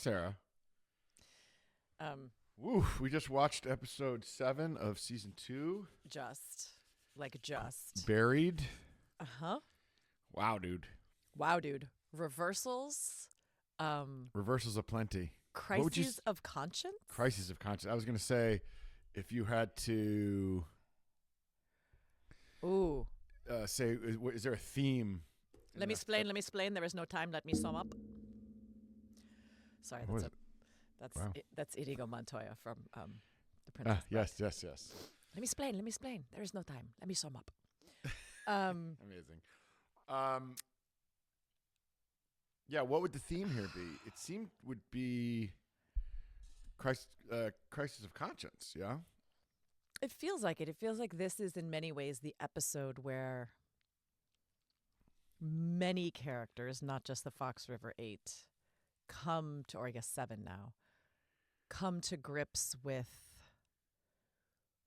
Sarah. Um, Woo, we just watched episode 7 of season 2. just. Buried. Uh-huh. Wow, dude. Wow, dude. Reversals. Reversals aplenty. Crises of conscience? Crises of conscience. I was going to say, if you had to Ooh. say, is there a theme? Let me explain. There is no time. Let me sum up. Sorry, that's Inigo Montoya from The Princess Bride. Yes. Let me explain. There is no time. Let me sum up. Amazing. Yeah, what would the theme here be? It seemed would be crisis of conscience, yeah? It feels like it. It feels like this is in many ways the episode where many characters, not just the Fox River 8, come to, or I guess 7 now, come to grips with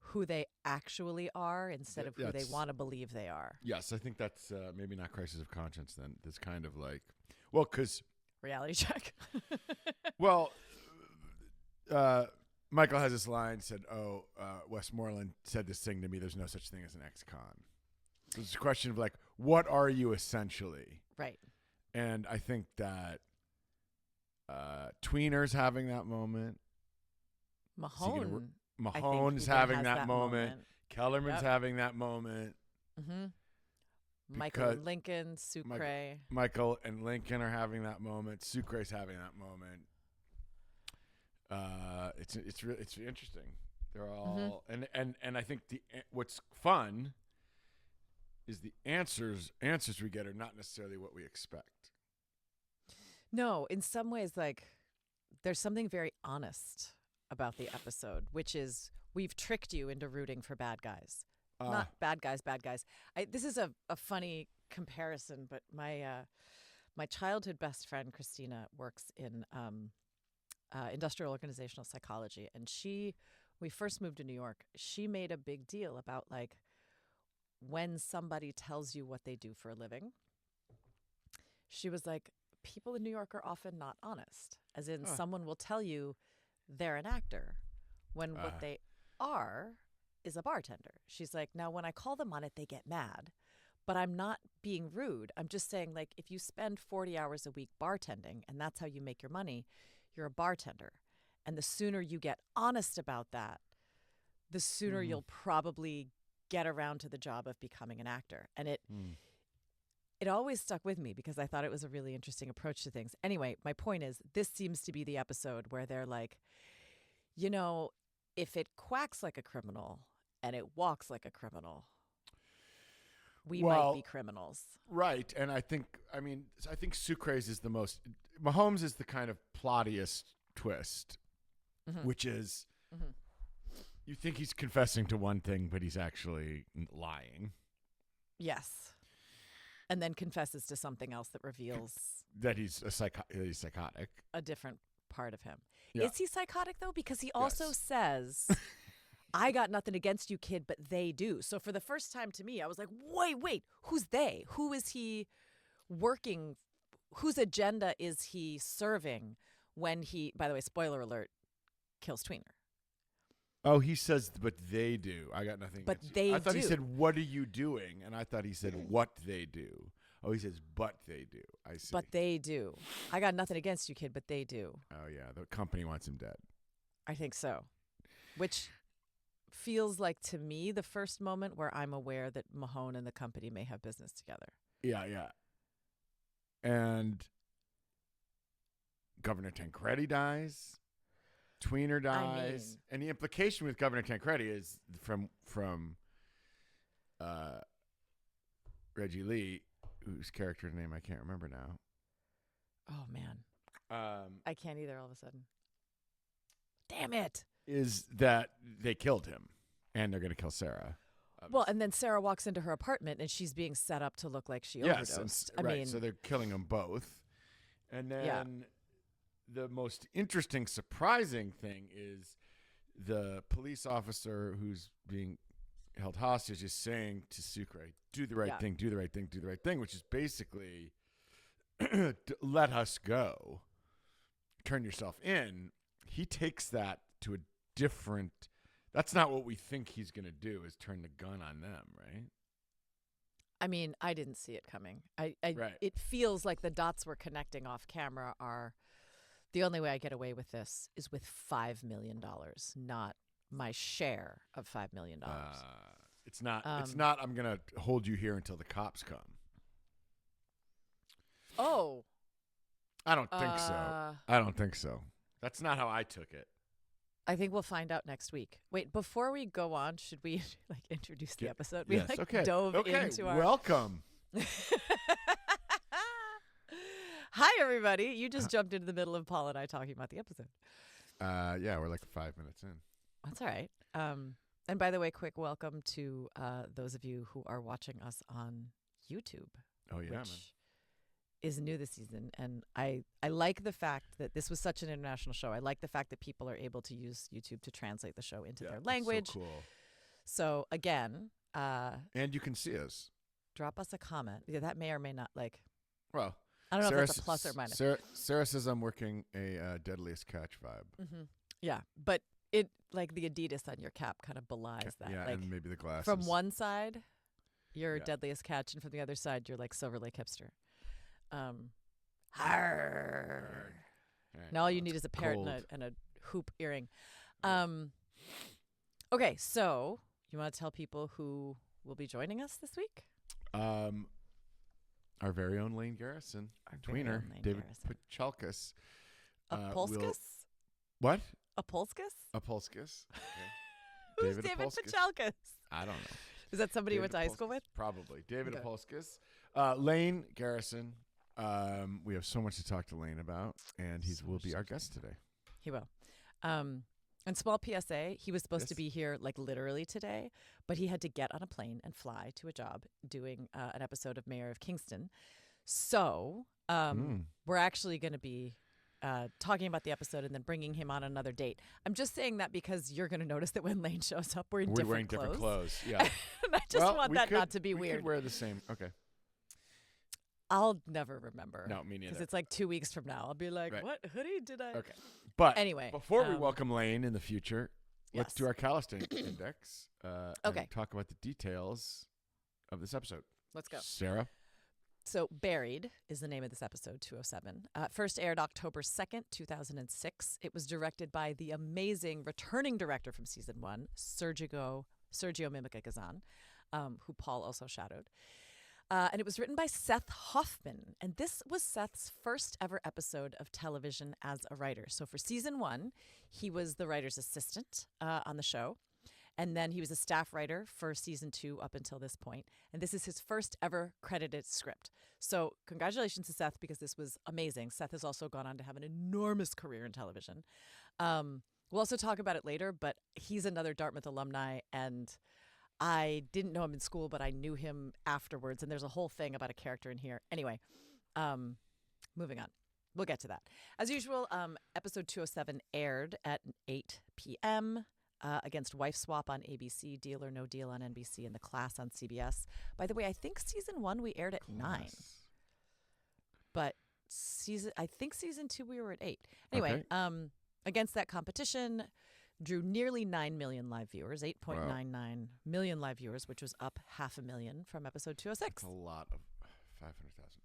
who they actually are instead of who they want to believe they are. Yes, I think that's maybe not crisis of conscience then. This kind of like, well, because... Reality check. Well, Michael has this line, said, Westmoreland said this thing to me, there's no such thing as an ex-con. So it's a question of like, what are you essentially? Right. And I think that Tweener's having that moment. Mahone's having that moment. Kellerman's having that moment. Mm-hmm. Michael and Lincoln, Sucre. Michael and Lincoln are having that moment. Sucre's having that moment. It's interesting. They're all and I think what's fun is the answers we get are not necessarily what we expect. No, in some ways, like there's something very honest about the episode, which is we've tricked you into rooting for bad guys. Not bad guys. This is a funny comparison, but my childhood best friend, Christina, works in industrial organizational psychology. And we first moved to New York, she made a big deal about like when somebody tells you what they do for a living. She was like, people in New York are often not honest, as in someone will tell you they're an actor when what they are is a bartender. She's like, now when I call them on it, they get mad, but I'm not being rude. I'm just saying, like, if you spend 40 hours a week bartending and that's how you make your money, you're a bartender. And the sooner you get honest about that, the sooner you'll probably get around to the job of becoming an actor. And it always stuck with me because I thought it was a really interesting approach to things. Anyway, my point is, this seems to be the episode where they're like, you know, if it quacks like a criminal and it walks like a criminal, we might be criminals. Right. And I think Sucre's is the most, Mahomes is the kind of plottiest twist, which is you think he's confessing to one thing, but he's actually lying. Yes. And then confesses to something else that reveals that he's psychotic. A different part of him. Yeah. Is he psychotic, though? Because he also says, I got nothing against you, kid, but they do. So for the first time to me, I was like, wait, who's they? Who is he working? Whose agenda is he serving when he, by the way, spoiler alert, kills Tweener? Oh, he says, but they do. I got nothing but against they you. I thought do. He said, what are you doing? And I thought he said, what they do. Oh, he says, but they do. I see. But they do. I got nothing against you, kid, but they do. Oh, yeah. The company wants him dead. I think so. Which feels like, to me, the first moment where I'm aware that Mahone and the company may have business together. Yeah. And Governor Tancredi dies. Tweener dies. And the implication with Governor Tancredi is from Reggie Lee, whose character name I can't remember now. Oh, man. I can't either all of a sudden. Damn it. Is that they killed him, and they're going to kill Sarah. Obviously. Well, and then Sarah walks into her apartment, and she's being set up to look like she overdosed. I mean, so they're killing them both. And then the most interesting, surprising thing is the police officer who's being held hostage is saying to Sucre, do the right thing, do the right thing, do the right thing, which is basically let us go. turn yourself in, he takes that to a different. That's not what we think he's going to do, is turn the gun on them, right? I mean, I didn't see it coming. Right. It feels like the dots we're connecting off camera are the only way I get away with this is with $5 million, not my share of $5 million. It's not. It's not. I'm going to hold you here until the cops come. Oh. I don't think so. I don't think so. That's not how I took it. I think we'll find out next week. Wait, before we go on, should we like introduce the episode? We Yes, okay. dove into our Welcome. Hi, everybody. You just jumped into the middle of Paul and I talking about the episode. Yeah, we're like 5 minutes in. That's all right. And by the way, quick welcome to those of you who are watching us on YouTube. Oh, yeah, man. Which is new this season. And I like the fact that this was such an international show. I like the fact that people are able to use YouTube to translate the show into their language. So cool. So again, and you can see us. drop us a comment. Yeah, that may or may not Well, I don't know Sarah if that's a plus or minus. Sarah says I'm working a Deadliest Catch vibe. Mm-hmm. Yeah, but it like the Adidas on your cap kind of belies that. Yeah, like, and maybe the glasses. from one side, you're Deadliest Catch, and from the other side, you're like Silver Lake hipster. Arr. Right, Now all you need is a parrot and a hoop earring. Okay, so you want to tell people who will be joining us this week? Our very own Lane Garrison, Tweener, David Pachalkas. Apolskus? What? Apolskus? Apolskus. Okay. Who's David Pachalkas? I don't know. Is that somebody you went David to high school with? Probably. David Okay. Apolskus. Lane Garrison. We have so much to talk to Lane about, and he will be our guest today. He will. And small PSA, he was supposed to be here like literally today, but he had to get on a plane and fly to a job doing an episode of Mayor of Kingstown. So we're actually going to be talking about the episode and then bringing him on another date. I'm just saying that because you're going to notice that when Lane shows up, we're wearing different clothes. Yeah. And I just want that not to be weird. We could wear the same. Okay. I'll never remember. No, me neither. Because it's like 2 weeks from now. I'll be like, what hoodie did I? Okay. But anyway, before we welcome Lane in the future, let's do our Adelstein index. Okay. And talk about the details of this episode. Let's go. Sarah? So Buried is the name of this episode, 207. First aired October 2nd, 2006. It was directed by the amazing returning director from season 1, Sergio Mimica-Gazan, who Paul also shadowed. And it was written by Seth Hoffman. And this was Seth's first ever episode of television as a writer. So for season 1, he was the writer's assistant on the show. And then he was a staff writer for season 2 up until this point. And this is his first ever credited script. So congratulations to Seth, because this was amazing. Seth has also gone on to have an enormous career in television. We'll also talk about it later, but he's another Dartmouth alumni, and I didn't know him in school, but I knew him afterwards. And there's a whole thing about a character in here. Anyway, moving on. We'll get to that. As usual, episode 207 aired at 8 p.m., against Wife Swap on ABC, Deal or No Deal on NBC, and The Class on CBS. By the way, I think season 1 we aired at 9. But I think season 2 we were at 8. Anyway, against that competition, drew nearly 9 million live viewers, 8.99 million live viewers, which was up 500,000 from episode 206. That's a lot of 500,000.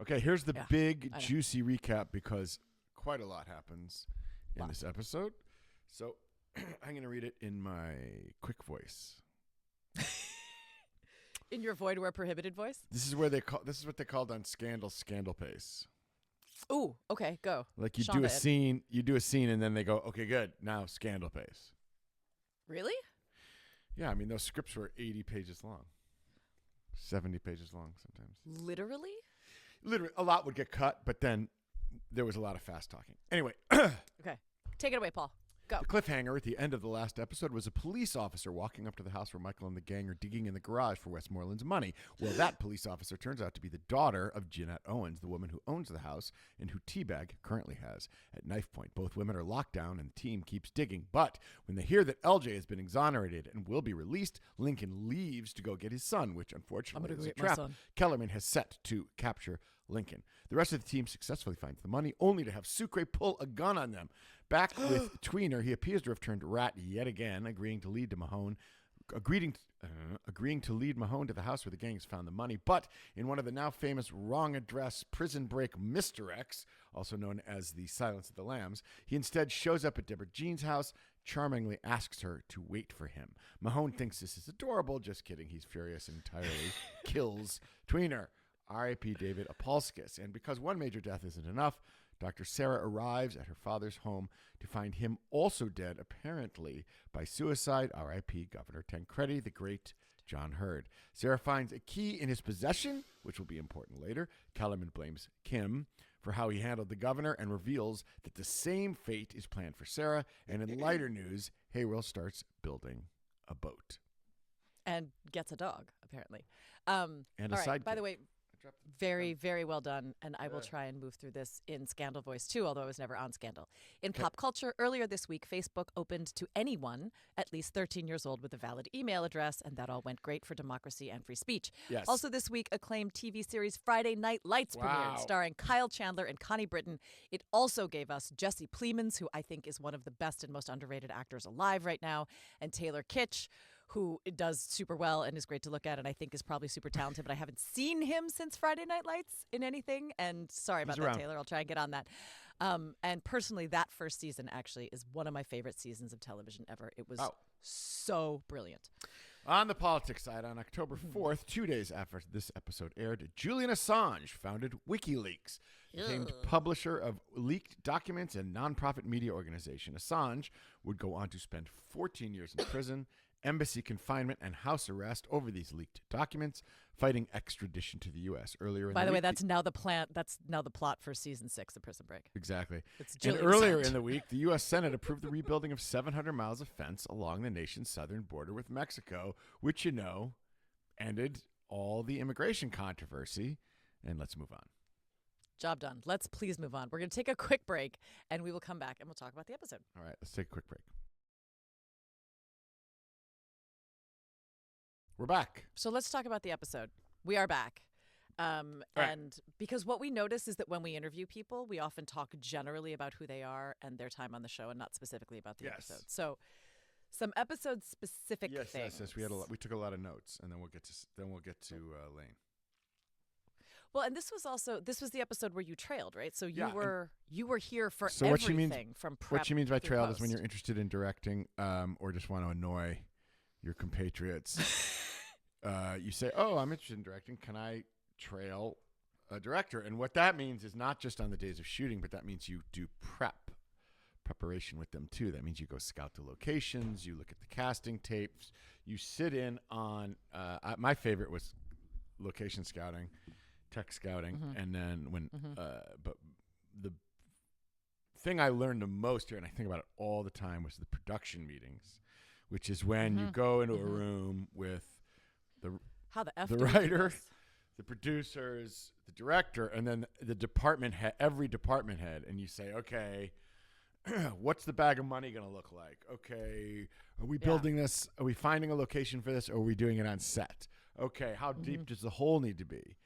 Okay, here's the big, juicy recap, because quite a lot happens in this episode. So I'm going to read it in my quick voice. In your void where prohibited voice? This is what they called on Scandal pace. Ooh, okay, go. Like you do a scene, and then they go, okay, good, now Scandal pace. Really? Yeah, I mean, those scripts were 80 pages long. 70 pages long sometimes. Literally, a lot would get cut, but then there was a lot of fast talking. Anyway. Okay, take it away, Paul. Go. The cliffhanger at the end of the last episode was a police officer walking up to the house where Michael and the gang are digging in the garage for Westmoreland's money. Well, that police officer turns out to be the daughter of Jeanette Owens, the woman who owns the house and who Teabag currently has at knife point. Both women are locked down and the team keeps digging. But when they hear that LJ has been exonerated and will be released, Lincoln leaves to go get his son, which unfortunately is a trap Kellerman has set to capture Lincoln. The rest of the team successfully finds the money, only to have Sucre pull a gun on them. Back with Tweener, he appears to have turned rat yet again, agreeing to lead Mahone to the house where the gangs found the money. But in one of the now famous wrong address prison break misdirects, also known as the Silence of the Lambs, he instead shows up at Deborah Jean's house, charmingly asks her to wait for him. Mahone thinks this is adorable. Just kidding. He's furious and entirely kills Tweener. R.I.P. David Apolskis. And because one major death isn't enough, Dr. Sarah arrives at her father's home to find him also dead, apparently by suicide. R.I.P. Governor Tancredi, the great John Hurd. Sarah finds a key in his possession, which will be important later. Kellerman blames Kim for how he handled the governor and reveals that the same fate is planned for Sarah. And in lighter news, Hayril starts building a boat. And gets a dog, apparently. And a sidekick. By the way, very, very well done. And I will try and move through this in Scandal voice, too, although I was never on Scandal. In pop culture, earlier this week, Facebook opened to anyone at least 13 years old with a valid email address, and that all went great for democracy and free speech. Yes. Also this week, acclaimed TV series Friday Night Lights premiered, starring Kyle Chandler and Connie Britton. It also gave us Jesse Plemons, who I think is one of the best and most underrated actors alive right now, and Taylor Kitsch, who does super well and is great to look at and I think is probably super talented, but I haven't seen him since Friday Night Lights in anything. And sorry about that, Taylor. I'll try and get on that. And personally, that first season actually is one of my favorite seasons of television ever. It was so brilliant. On the politics side, on October 4th, 2 days after this episode aired, Julian Assange founded WikiLeaks, the famed publisher of leaked documents and nonprofit media organization. Assange would go on to spend 14 years in prison, embassy confinement, and house arrest over these leaked documents, fighting extradition to the U.S. Earlier in By the way, week, that's now the plot for season 6 of Prison Break. Exactly. And earlier in the week, the U.S. Senate approved the rebuilding of 700 miles of fence along the nation's southern border with Mexico, which, ended all the immigration controversy. And let's move on. Job done. Let's please move on. We're going to take a quick break, and we will come back, and we'll talk about the episode. All right, let's take a quick break. We're back. So let's talk about the episode. We are back. And because what we notice is that when we interview people, we often talk generally about who they are and their time on the show and not specifically about the episode. So some episode-specific things. Yes. We took a lot of notes, and then we'll get to Lane. Well, and this was the episode where you trailed, right? So you were here for so everything from prep. What she means by trailed post. is when you're interested in directing or just want to annoy your compatriots. You say, "Oh, I'm interested in directing. Can I trail a director?" And what that means is not just on the days of shooting, but that means you do preparation with them too. That means you go scout the locations, you look at the casting tapes, you sit in on. My favorite was location scouting, tech scouting, and then but the thing I learned the most here, and I think about it all the time, was the production meetings, which is when you go into a room with the writer, the producers, the director, and then the department head, every department head, and you say, okay, what's the bag of money going to look like? Okay, are we building this? Are we finding a location for this? Or are we doing it on set? Okay, how deep does the hole need to be?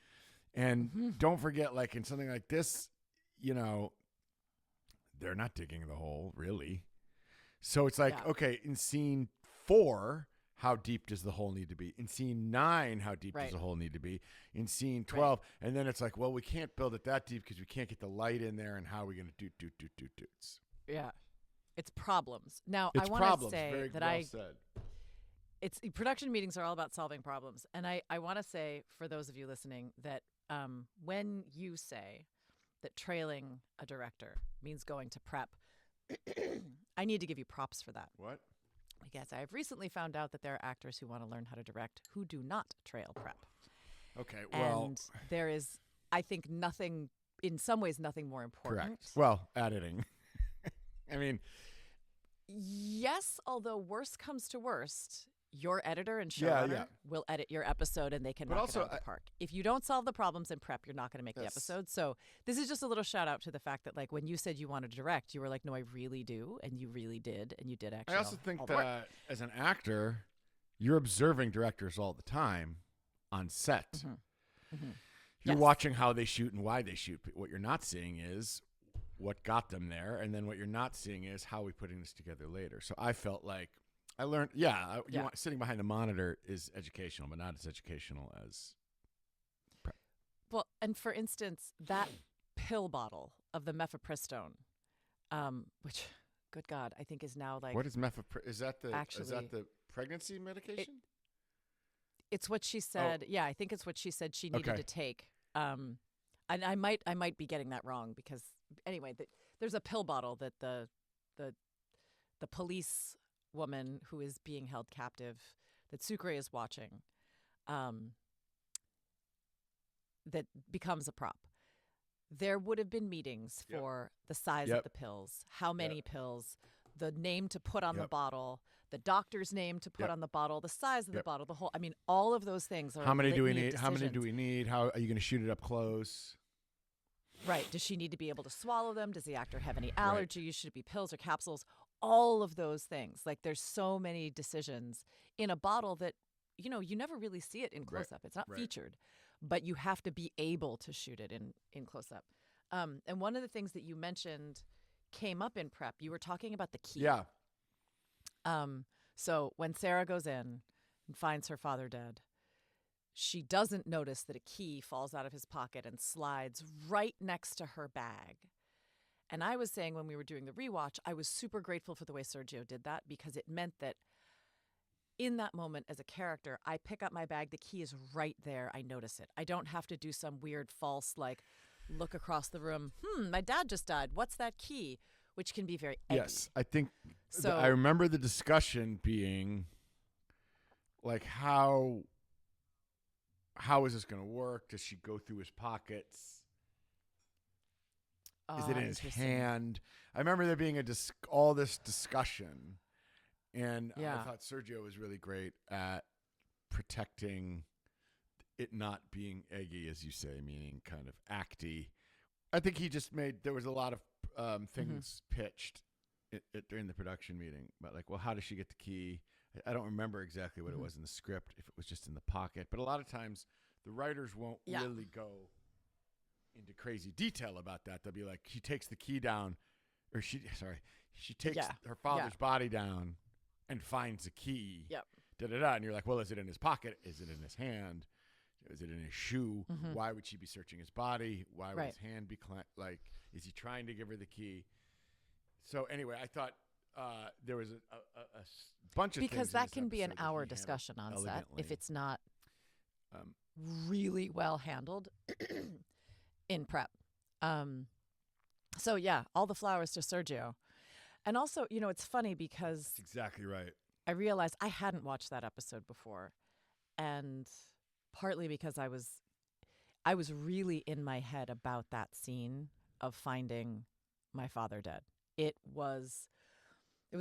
And don't forget, like in something like this, they're not digging the hole, really. So it's like, okay, in scene 4, how deep does the hole need to be? In scene 9, how deep does the hole need to be? In scene 12, and then it's like, well, we can't build it that deep because we can't get the light in there, and how are we going to do? Yeah, it's problems. Now, I want to say very that well said. It's production meetings are all about solving problems, and I want to say for those of you listening that when you say that trailing a director means going to prep, I need to give you props for that. What? Because I have recently found out that there are actors who want to learn how to direct who do not trail prep. Okay, well. And there is, I think, in some ways, nothing more important. Correct. Well, editing. I mean. Yes, although worst comes to worst, your editor and showrunner will edit your episode and they can knock it out of the park. If you don't solve the problems in prep, you're not going to make the episode. So this is just a little shout out to the fact that, like, when you said you wanted to direct, you were like, no, I really do. And you really did. And you did actually. I also think that as an actor, you're observing directors all the time on set. You're Yes. watching how they shoot and why they shoot. What you're not seeing is what got them there, and then what you're not seeing is how we putting this together later. So I felt like I learned. Sitting behind the monitor is educational, but not as educational as prep. Well, and for instance, that pill bottle of the mifepristone, which, good God, I think is now like What is mifepristone? Is that Actually, the pregnancy medication? it's what she said. Yeah, I think it's what she said she needed Okay. to take. And I might be getting that wrong because anyway, there's a pill bottle that the police woman who is being held captive that Sucre is watching, that becomes a prop. There would have been meetings Yep. for the size Yep. of the pills, how many pills, the name to put on the Yep. bottle, the doctor's name to put Yep. on the bottle, the size of the Yep. bottle, the whole. I mean, all of those things are. How many do we litany of need? How many do decisions. we need? How are you going to shoot it up close? Right. Does she need to be able to swallow them? Does the actor have any allergies? Should it be pills or capsules? All of those things. Like there's so many decisions in a bottle that, you never really see it in close up. It's not featured, but you have to be able to shoot it in close up. And one of the things that you mentioned came up in prep. You were talking about the key. Yeah. So when Sarah goes in and finds her father dead, she doesn't notice that a key falls out of his pocket and slides right next to her bag. And I was saying when we were doing the rewatch, I was super grateful for the way Sergio did that because it meant that in that moment as a character, I pick up my bag, the key is right there, I notice it. I don't have to do some weird false, like, look across the room, my dad just died, what's that key? Which can be very eggy. Yes, I think So I remember the discussion being like, how is this going to work? Does she go through his pockets? Is it in his hand? I remember there being all this discussion, and I thought Sergio was really great at protecting it not being eggy, as you say, meaning kind of acty. I think he just there was a lot of things pitched during the production meeting about like, well, how does she get the key? I don't remember exactly what it was in the script, if it was just in the pocket. But a lot of times the writers won't really go into crazy detail about that. They'll be like, she takes the key down, or she takes her father's body down and finds the key. Yep. Da-da-da. And you're like, well, is it in his pocket? Is it in his hand? Is it in his shoe? Why would she be searching his body? Why would his hand be like, is he trying to give her the key? So anyway, I thought there was a bunch of because things that can be an hour discussion on set if it's not really well handled in prep. So yeah, all the flowers to Sergio. And also, it's funny because That's exactly right. I realized I hadn't watched that episode before, and partly because I was really in my head about that scene of finding my father dead. It was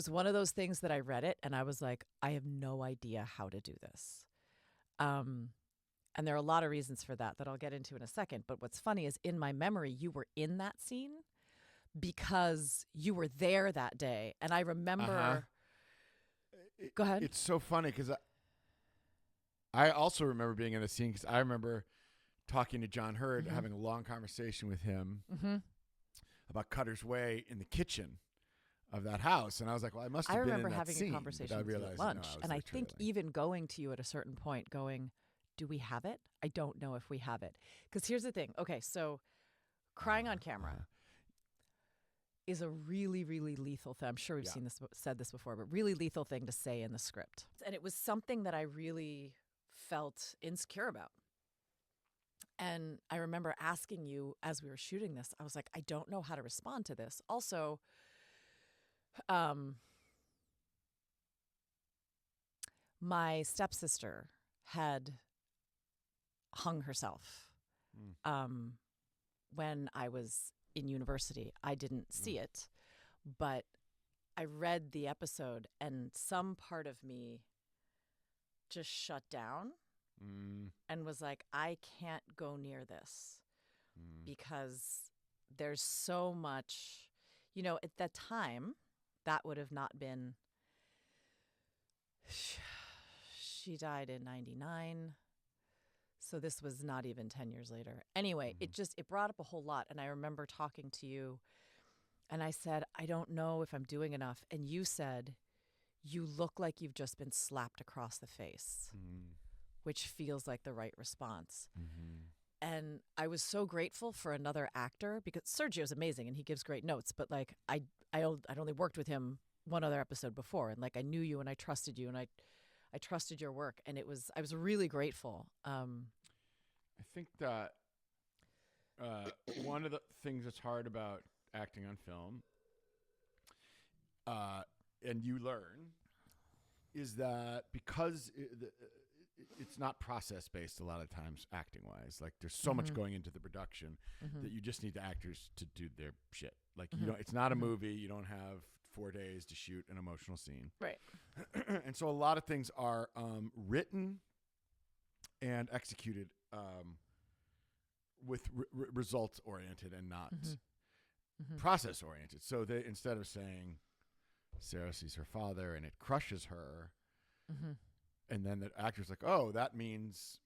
one of those things that I read it and I was like, I have no idea how to do this. And there are a lot of reasons for that I'll get into in a second. But what's funny is in my memory, you were in that scene because you were there that day. And I remember. Go ahead. It's so funny because I also remember being in the scene because I remember talking to John Hurd, having a long conversation with him about Cutter's Way in the kitchen of that house. And I was like, well, I must have been in that remember having scene, a conversation but I with you at realized, lunch. no, And I think even going to you at a certain point going, do we have it? I don't know if we have it. Because here's the thing. Okay, so crying on camera is a really, really lethal thing. I'm sure we've said this before, but really lethal thing to say in the script. And it was something that I really felt insecure about. And I remember asking you as we were shooting this, I was like, I don't know how to respond to this. Also, my stepsister had hung herself when I was in university. I didn't see it, but I read the episode and some part of me just shut down and was like, I can't go near this because there's so much, at that time, that would have not been, she died in 99. So this was not even 10 years later. Anyway, it brought up a whole lot. And I remember talking to you and I said, I don't know if I'm doing enough. And you said, you look like you've just been slapped across the face, which feels like the right response. And I was so grateful for another actor because Sergio's amazing and he gives great notes. But like I'd only worked with him one other episode before, and like I knew you and I trusted you and I trusted your work, and I was really grateful. I think that one of the things that's hard about acting on film, and you learn, is that because it's not process based a lot of times acting wise. Like there's so much going into the production that you just need the actors to do their shit. Like you don't. It's not a movie. You don't have 4 days to shoot an emotional scene. Right. And so a lot of things are written and executed with results oriented and not process oriented. So they, instead of saying Sarah sees her father and it crushes her, and then the actor's like, oh, that means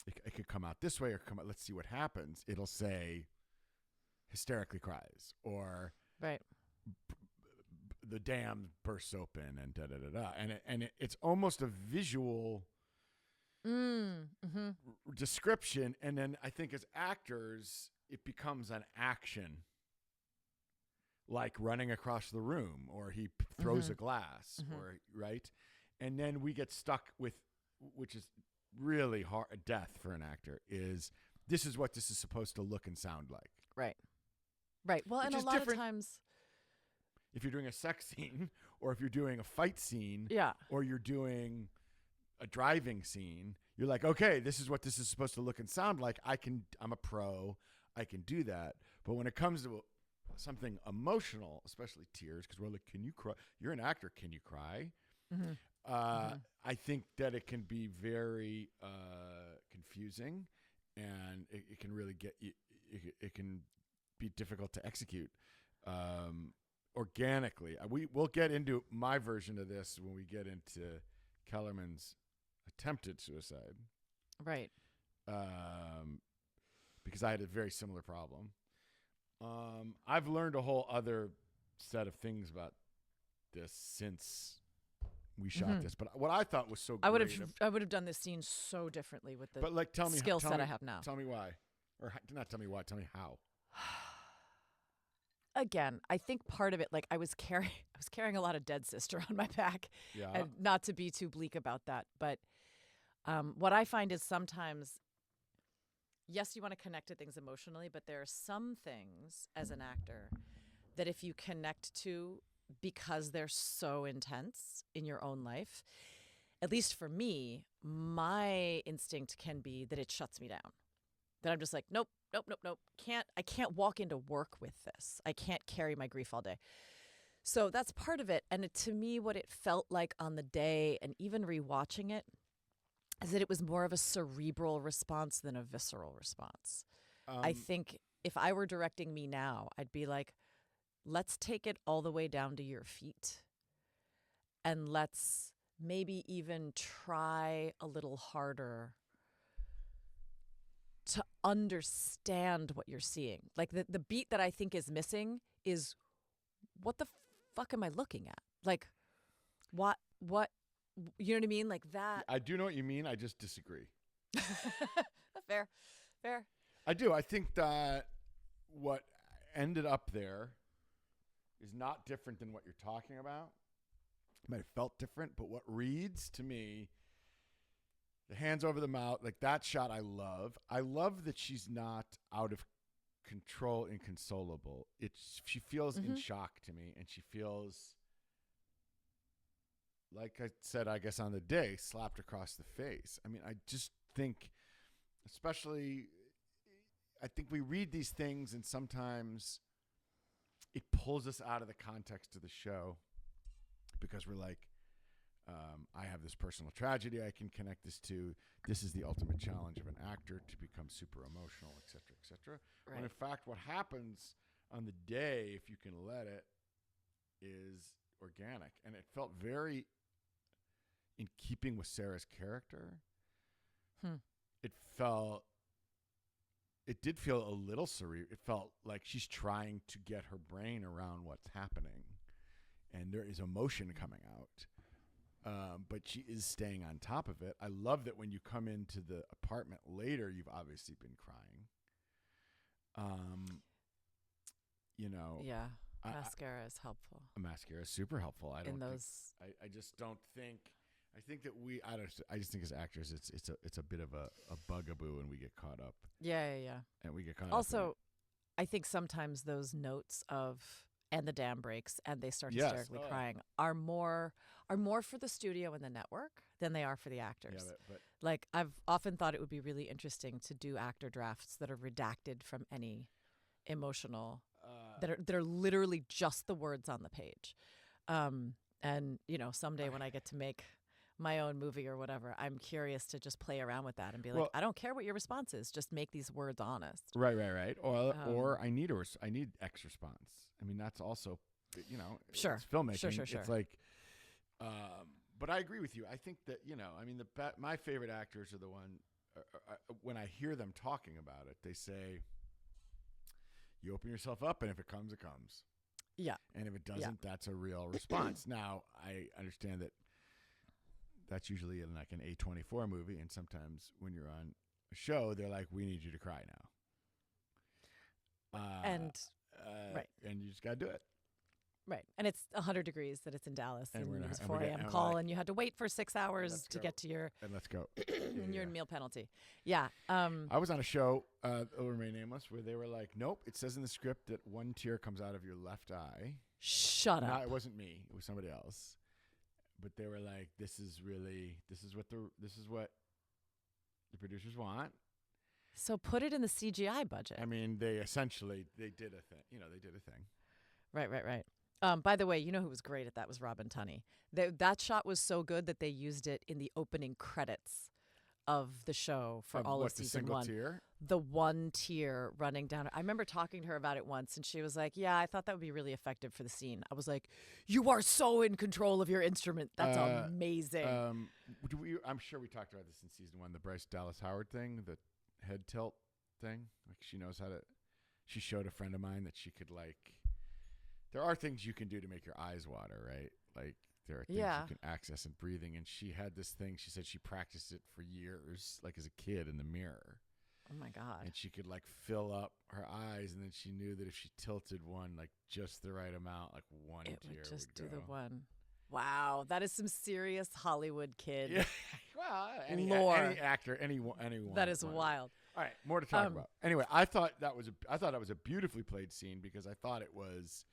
it could come out this way or come out, let's see what happens. It'll say hysterically cries or the dam bursts open and da da da da, and it's almost a visual description, and then I think as actors it becomes an action, like running across the room or he throws a glass or right, and then we get stuck with, which is really hard, a death for an actor, is this is what this is supposed to look and sound like. Right. Well, Which and a is lot different of times, if you're doing a sex scene or if you're doing a fight scene or you're doing a driving scene, you're like, okay, this is what this is supposed to look and sound like. I'm a pro. I can do that. But when it comes to something emotional, especially tears, because we're like, can you cry? You're an actor. Can you cry? I think that it can be very confusing, and it can really get you. It can be difficult to execute organically. We'll get into my version of this when we get into Kellerman's attempted suicide, right? Because I had a very similar problem. I've learned a whole other set of things about this since we shot this, but what I thought was so great, I would have done this scene so differently with the skill set I have now. Tell me why, or not tell me why. Tell me how. Again, I think part of it, like I was carrying a lot of dead sister on my back, and not to be too bleak about that, but what I find is sometimes, yes, you want to connect to things emotionally, but there are some things as an actor that if you connect to because they're so intense in your own life, at least for me, my instinct can be that it shuts me down. That I'm just like, nope. I can't walk into work with this. I can't carry my grief all day. So that's part of it. And to me, what it felt like on the day, and even rewatching it, is that it was more of a cerebral response than a visceral response. I think if I were directing me now, I'd be like, let's take it all the way down to your feet. And let's maybe even try a little harder to understand what you're seeing. Like the beat that I think is missing is, what the fuck am I looking at? Like, what, you know what I mean? Like that. I do know what you mean. I just disagree. Fair. I do. I think that what ended up there is not different than what you're talking about. It might have felt different, but what reads to me, the hands over the mouth, like that shot I love. I love that she's not out of control, inconsolable. She feels in shock to me, and she feels, like I said, I guess on the day, slapped across the face. I mean, I just think, especially, I think we read these things and sometimes it pulls us out of the context of the show because we're like, I have this personal tragedy I can connect this to. This is the ultimate challenge of an actor, to become super emotional, et cetera, et cetera. Right. When in fact, what happens on the day, if you can let it, is organic. And it felt very in keeping with Sarah's character. it did feel a little surreal. It felt like she's trying to get her brain around what's happening, and there is emotion coming out. But she is staying on top of it. I love that when you come into the apartment later, you've obviously been crying. Yeah. Mascara is helpful. Mascara is super helpful. I just don't think. I think that I just think as actors, it's a bit of a bugaboo, and we get caught up. Yeah. And we get caught up. Also, I think sometimes those notes of and the dam breaks and they start hysterically crying are more for the studio and the network than they are for the actors. Yeah, but like I've often thought it would be really interesting to do actor drafts that are redacted from any emotional that are literally just the words on the page. And someday when I get to make my own movie or whatever, I'm curious to just play around with that and be like, I don't care what your response is, just make these words honest. Right. Or I need X response. I mean, that's also, sure. It's filmmaking. Sure. It's like, but I agree with you. I think that, my favorite actors are the one, when I hear them talking about it, they say, you open yourself up, and if it comes, it comes. Yeah. And if it doesn't, that's a real response. Now, I understand that that's usually in like an A24 movie, and sometimes when you're on a show, they're like, we need you to cry now. Right. And you just got to do it. Right. And it's 100 degrees that it's in Dallas, and it was 4 a.m. and call, and you had to wait for 6 hours to get to your... And let's go. and you're in meal penalty. Yeah. I was on a show, it'll remain nameless, where they were like, nope, it says in the script that one tear comes out of your left eye. Shut up. No, it wasn't me. It was somebody else. But they were like, this is what the producers want. So put it in the CGI budget. I mean, they did a thing. They did a thing. Right. By the way, who was great at that was Robin Tunney. That shot was so good that they used it in the opening credits of the show for all of season one. Tier? The one tear running down. I remember talking to her about it once, and she was like, yeah, I thought that would be really effective for the scene. I was like, you are so in control of your instrument. That's amazing. I'm sure we talked about this in season one, the Bryce Dallas Howard thing, the head tilt thing. Like, she knows how to. She showed a friend of mine that she could, like. There are things you can do to make your eyes water, right? Like, there are things you can access in breathing. And she had this thing. She said she practiced it for years, like as a kid in the mirror. Oh, my God. And she could, like, fill up her eyes. And then she knew that if she tilted one, like, just the right amount, like one tear would just would do go. the one. Wow. That is some serious Hollywood kid. Yeah. Well, any actor, anyone. That is wild. All right. More to talk about. Anyway, I thought that was a beautifully played scene because I thought it was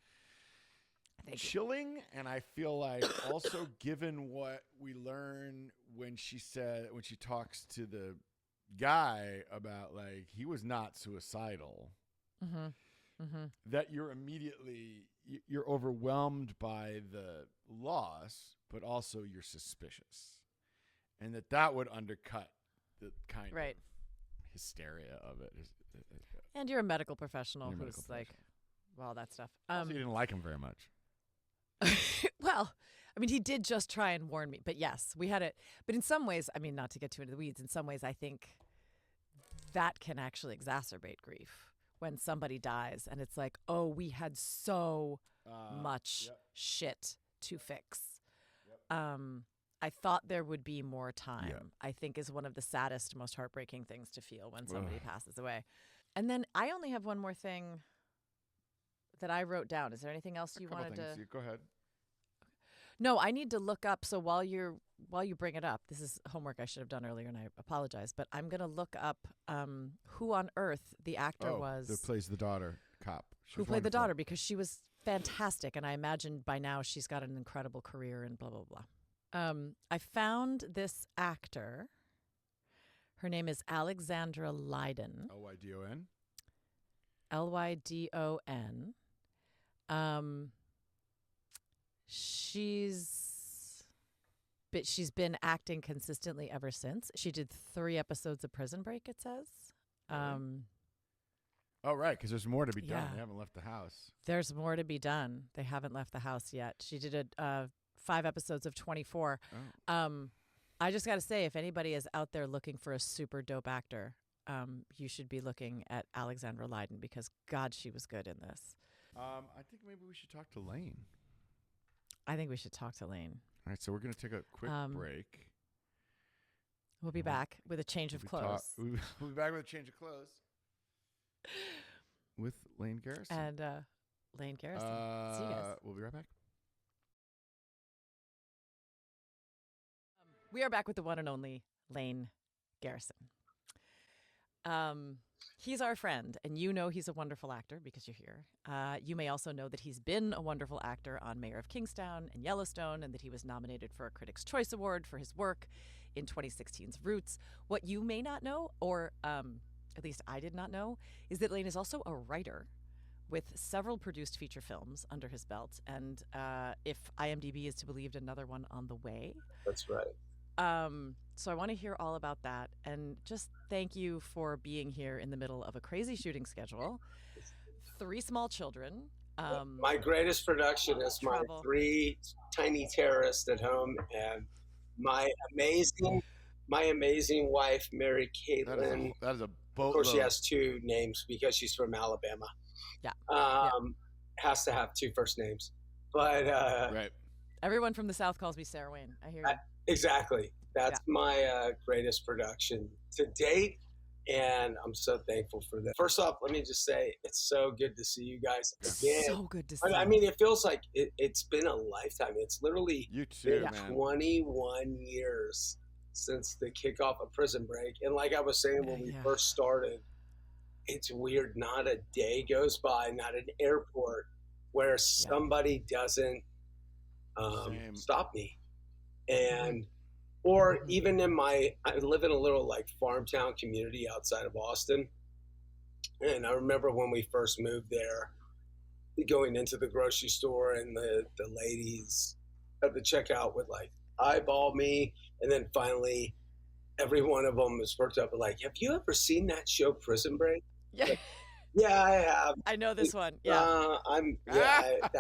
chilling, and I feel like also given what we learn when she talks to the guy about, like, he was not suicidal, that you're overwhelmed by the loss, but also you're suspicious, and that would undercut the kind of hysteria of it. And you're a medical professional who's like, well, that stuff. Also, you didn't like him very much. Well, I mean, he did just try and warn me. But yes, we had it. But in some ways, I mean, not to get too into the weeds, in some ways, I think that can actually exacerbate grief when somebody dies. And it's like, oh, we had so much shit to fix. I thought there would be more time, I think is one of the saddest, most heartbreaking things to feel when somebody passes away. And then I only have one more thing that I wrote down. Is there anything else you wanted to? Go ahead. No, I need to look up. So while you bring it up, this is homework I should have done earlier, and I apologize. But I'm gonna look up who on earth the actor was that plays the daughter cop. Who played the daughter, because she was fantastic, and I imagine by now she's got an incredible career and blah blah blah. I found this actor. Her name is Alexandra Lydon. Lydon. Lydon. She's been acting consistently ever since. She did 3 episodes of Prison Break, it says. Oh, right, because there's more to be done. They haven't left the house. There's more to be done. They haven't left the house yet. She did 5 episodes of 24. I just got to say, if anybody is out there looking for a super dope actor, you should be looking at Alexandra Lydon because, God, she was good in this. I think maybe we should talk to Lane. I think we should talk to Lane. All right, so we're going to take a quick break. We'll be back with a change of clothes. We'll be back with a change of clothes. With Lane Garrison. And Lane Garrison. See you guys. We'll be right back. We are back with the one and only Lane Garrison. He's our friend, and you know he's a wonderful actor because you're here. You may also know that he's been a wonderful actor on Mayor of Kingstown and Yellowstone, and that he was nominated for a Critics' Choice Award for his work in 2016's Roots. What you may not know, or at least I did not know, is that Lane is also a writer with several produced feature films under his belt, and if IMDb is to be believed, another one on the way. That's right. So I want to hear all about that, and just thank you for being here in the middle of a crazy shooting schedule. 3 small children. My greatest production is my 3 tiny terrorists at home, and my amazing wife, Mary Caitlin. That is a boatload. Of course, she has 2 names because she's from Alabama. Yeah. Has to have 2 first names, but right. Everyone from the South calls me Sarah Wayne. I hear you. Exactly. That's my greatest production to date, and I'm so thankful for that. First off, let me just say it's so good to see you guys again. So good to see. I mean, it feels like it's been a lifetime. It's literally you too, been 21 years since the kickoff of Prison Break, and like I was saying when we first started, it's weird. Not a day goes by, not an airport where somebody doesn't stop me. And or even I live in a little like farm town community outside of Austin, and I remember when we first moved there, going into the grocery store, and the ladies at the checkout would like eyeball me, and then finally every one of them was worked up like, have you ever seen that show Prison Break? Yeah. Like, yeah, I have. I know this one. Yeah. I am that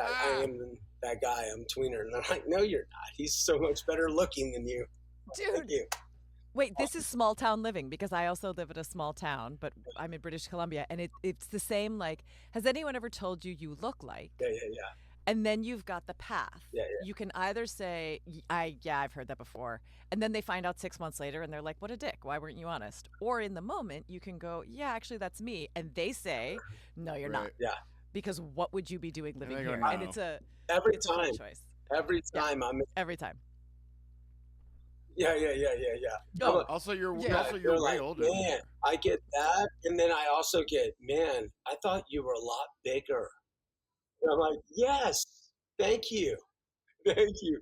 guy. I'm Tweener. And I'm like, no, you're not. He's so much better looking than you. Dude. Thank you. Wait, this is small town living because I also live in a small town, but I'm in British Columbia, and it's the same. Like, has anyone ever told you look like? Yeah. And then you've got the path. Yeah. You can either say, I've heard that before. And then they find out 6 months later and they're like, what a dick. Why weren't you honest? Or in the moment, you can go, yeah, actually, that's me. And they say, no, you're not. Yeah. Because what would you be doing living here? No. And it's a time. choice. Every time Every time. Yeah. Oh, also, you're you're way like, older. Man, I get that. And then I also get, man, I thought you were a lot bigger. And I'm like, yes, thank you. Thank you.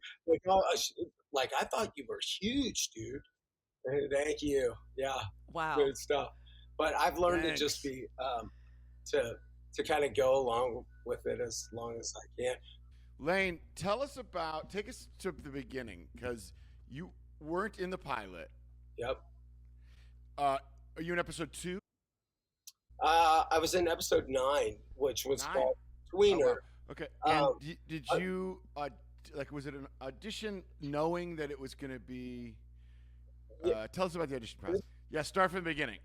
Like, I thought you were huge, dude. Thank you. Yeah. Wow. Good stuff. But I've learned to just be, to kind of go along with it as long as I can. Lane, take us to the beginning, because you weren't in the pilot. Yep. Are you in episode 2? I was in episode 9, which was called Tweener. Oh, wow. Okay. And did you was it an audition knowing that it was going to be? Tell us about the audition process. Yeah, start from the beginning.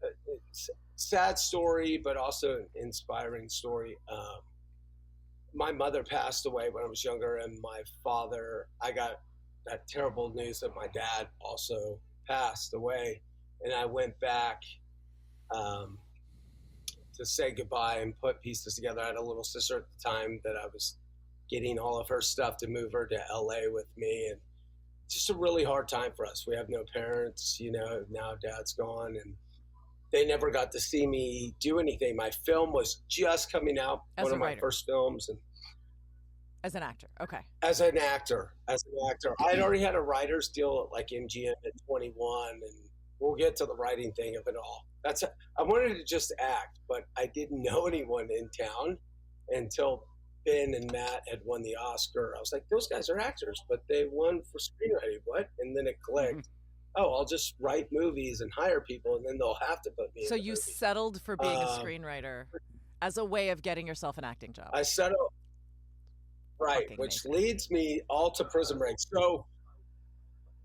It's a sad story, but also an inspiring story. My mother passed away when I was younger, and my father, I got that terrible news that my dad also passed away, and I went back to say goodbye and put pieces together. I had a little sister at the time that I was getting all of her stuff to move her to LA with me, and just a really hard time for us. We have no parents, now dad's gone, and they never got to see me do anything. My film was just coming out, one of my first films. And as an actor, okay. As an actor. I had already had a writer's deal at like MGM at 21, and we'll get to the writing thing of it all. I wanted to just act, but I didn't know anyone in town until Ben and Matt had won the Oscar. I was like, those guys are actors, but they won for screenwriting. What? And then it clicked. Oh, I'll just write movies and hire people, and then they'll have to put me in the movie. Settled for being a screenwriter as a way of getting yourself an acting job. I settled. Right, which leads me all to Prison Break. So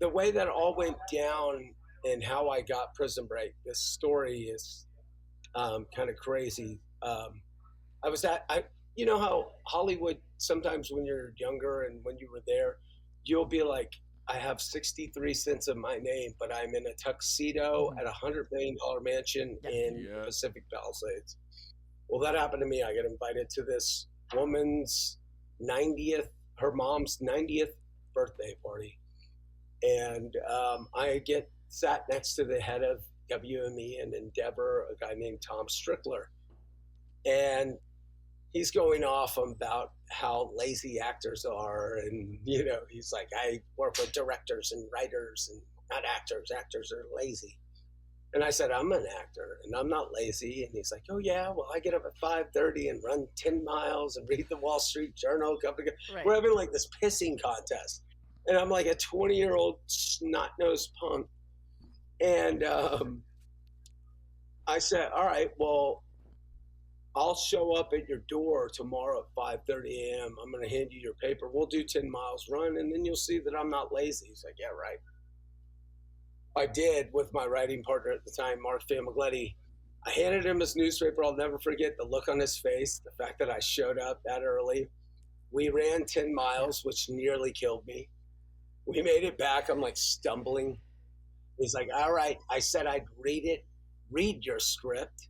the way that all went down and how I got Prison Break, this story is kind of crazy. I was you know how Hollywood, sometimes when you're younger and when you were there, you'll be like, I have 63 cents of my name, but I'm in a tuxedo at $100 million mansion in Pacific Palisades. Well, that happened to me. I got invited to this woman's 90th, her mom's 90th birthday party. And I get sat next to the head of WME and Endeavor, a guy named Tom Strickler. And he's going off about how lazy actors are. And, you know, he's like, I work with directors and writers and not actors. Actors are lazy. And I said, I'm an actor and I'm not lazy. And he's like, oh, yeah, well, I get up at 5:30 and run 10 miles and read the Wall Street Journal. Right. We're having like this pissing contest. And I'm like a 20-year-old snot-nosed punk. And I said, all right, well, I'll show up at your door tomorrow at 5:30 a.m. I'm going to hand you your paper. We'll do 10 miles run, and then you'll see that I'm not lazy. He's like, yeah, right. I did with my writing partner at the time, Mark Famigletti. I handed him his newspaper. I'll never forget the look on his face, the fact that I showed up that early. We ran 10 miles, which nearly killed me. We made it back. I'm like stumbling. He's like, all right. I said I'd read your script,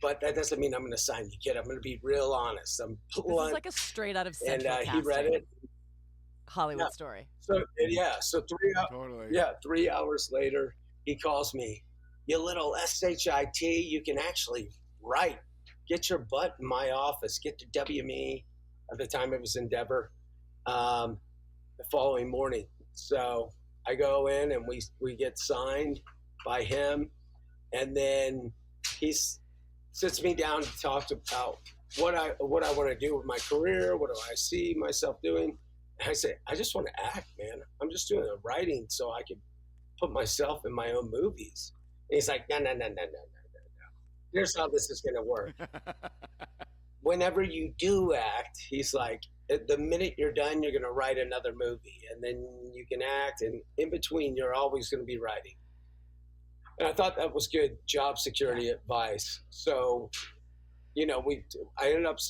but that doesn't mean I'm going to sign you, kid. I'm going to be real honest. I'm blunt. This is like a straight out of Central Casting. And he read it. Hollywood story. So 3 hours later, he calls me, you little SHIT, you can actually write. Get your butt in my office. Get to WME. At the time it was Endeavor. The following morning. So I go in and we get signed by him. And then he sits me down to talk about what I want to do with my career. What do I see myself doing? And I say, I just want to act, man. I'm just doing the writing so I can put myself in my own movies. And he's like, no. Here's how this is going to work. Whenever you do act, he's like, the minute you're done, you're going to write another movie. And then you can act. And in between, you're always going to be writing. And I thought that was good job security advice. So, you know, I ended up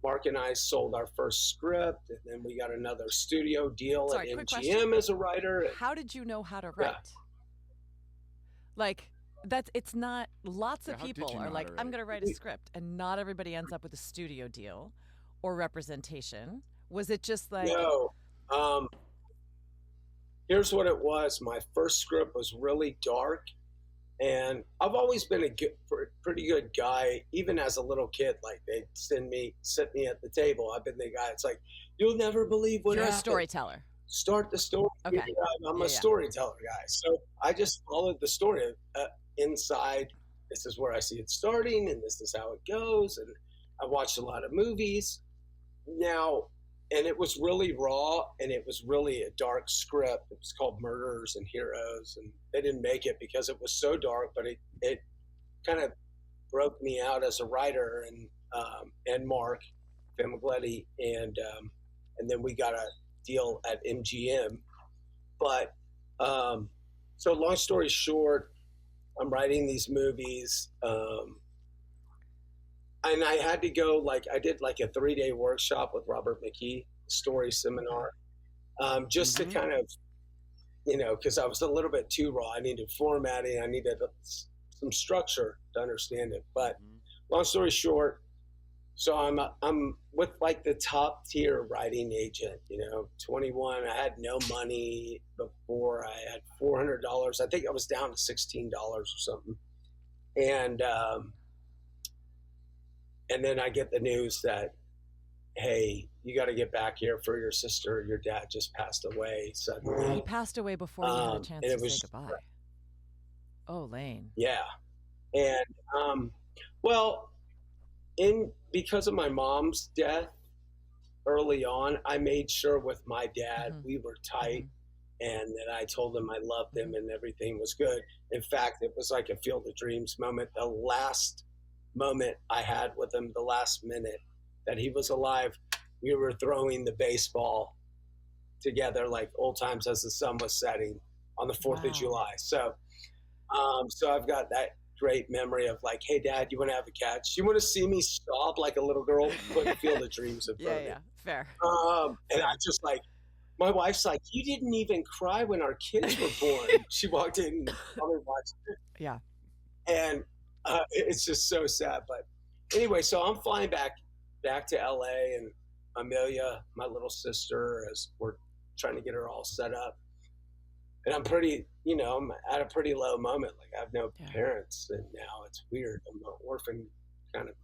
Mark and I sold our first script, and then we got another studio deal at MGM as a writer. How did you know how to write? Like, it's not, lots of people are like, I'm going to write a script, and not everybody ends up with a studio deal or representation. Was it just like... No. Here's what it was. My first script was really dark, and I've always been a pretty good guy, even as a little kid. Like, they'd sit me at the table. I've been the guy. It's like, you'll never believe what happened. You're a storyteller. Start the story. Okay. I'm a storyteller guy. So I just followed the story inside. This is where I see it starting, and this is how it goes. And I watched a lot of movies. Now, and it was really raw, and it was really a dark script. It was called Murderers and Heroes, and they didn't make it because it was so dark, but it kind of broke me out as a writer, and Mark Famigletti, and then we got a deal at MGM. But so long story short, I'm writing these movies, and I had to go, I did a 3-day workshop with Robert McKee, story seminar, just to kind of, because I was a little bit too raw. I needed formatting. I needed some structure to understand it. But long story short, so I'm with the top tier writing agent, 21. I had no money before. I had $400. I think I was down to $16 or something. And then I get the news that, hey, you got to get back here for your sister. Your dad just passed away suddenly. He passed away before you had a chance to say goodbye. Oh, Lane. Yeah. And, because of my mom's death early on, I made sure with my dad we were tight, and that I told him I loved him and everything was good. In fact, it was like a Field of Dreams moment. The last moment I had with him, the last minute that he was alive, we were throwing the baseball together like old times as the sun was setting on the 4th of July. So, so I've got that great memory of like, hey, Dad, you want to have a catch? You want to see me sob like a little girl? Put Field of Dreams in front of me. Fair. And I just like, my wife's like, you didn't even cry when our kids were born. She walked in and probably watched it. Yeah. And it's just so sad. But anyway, so I'm flying back to LA, and Amelia, my little sister, as we're trying to get her all set up. And I'm pretty, I'm at a pretty low moment. Like I have no parents, and now it's weird. I'm an orphan kind of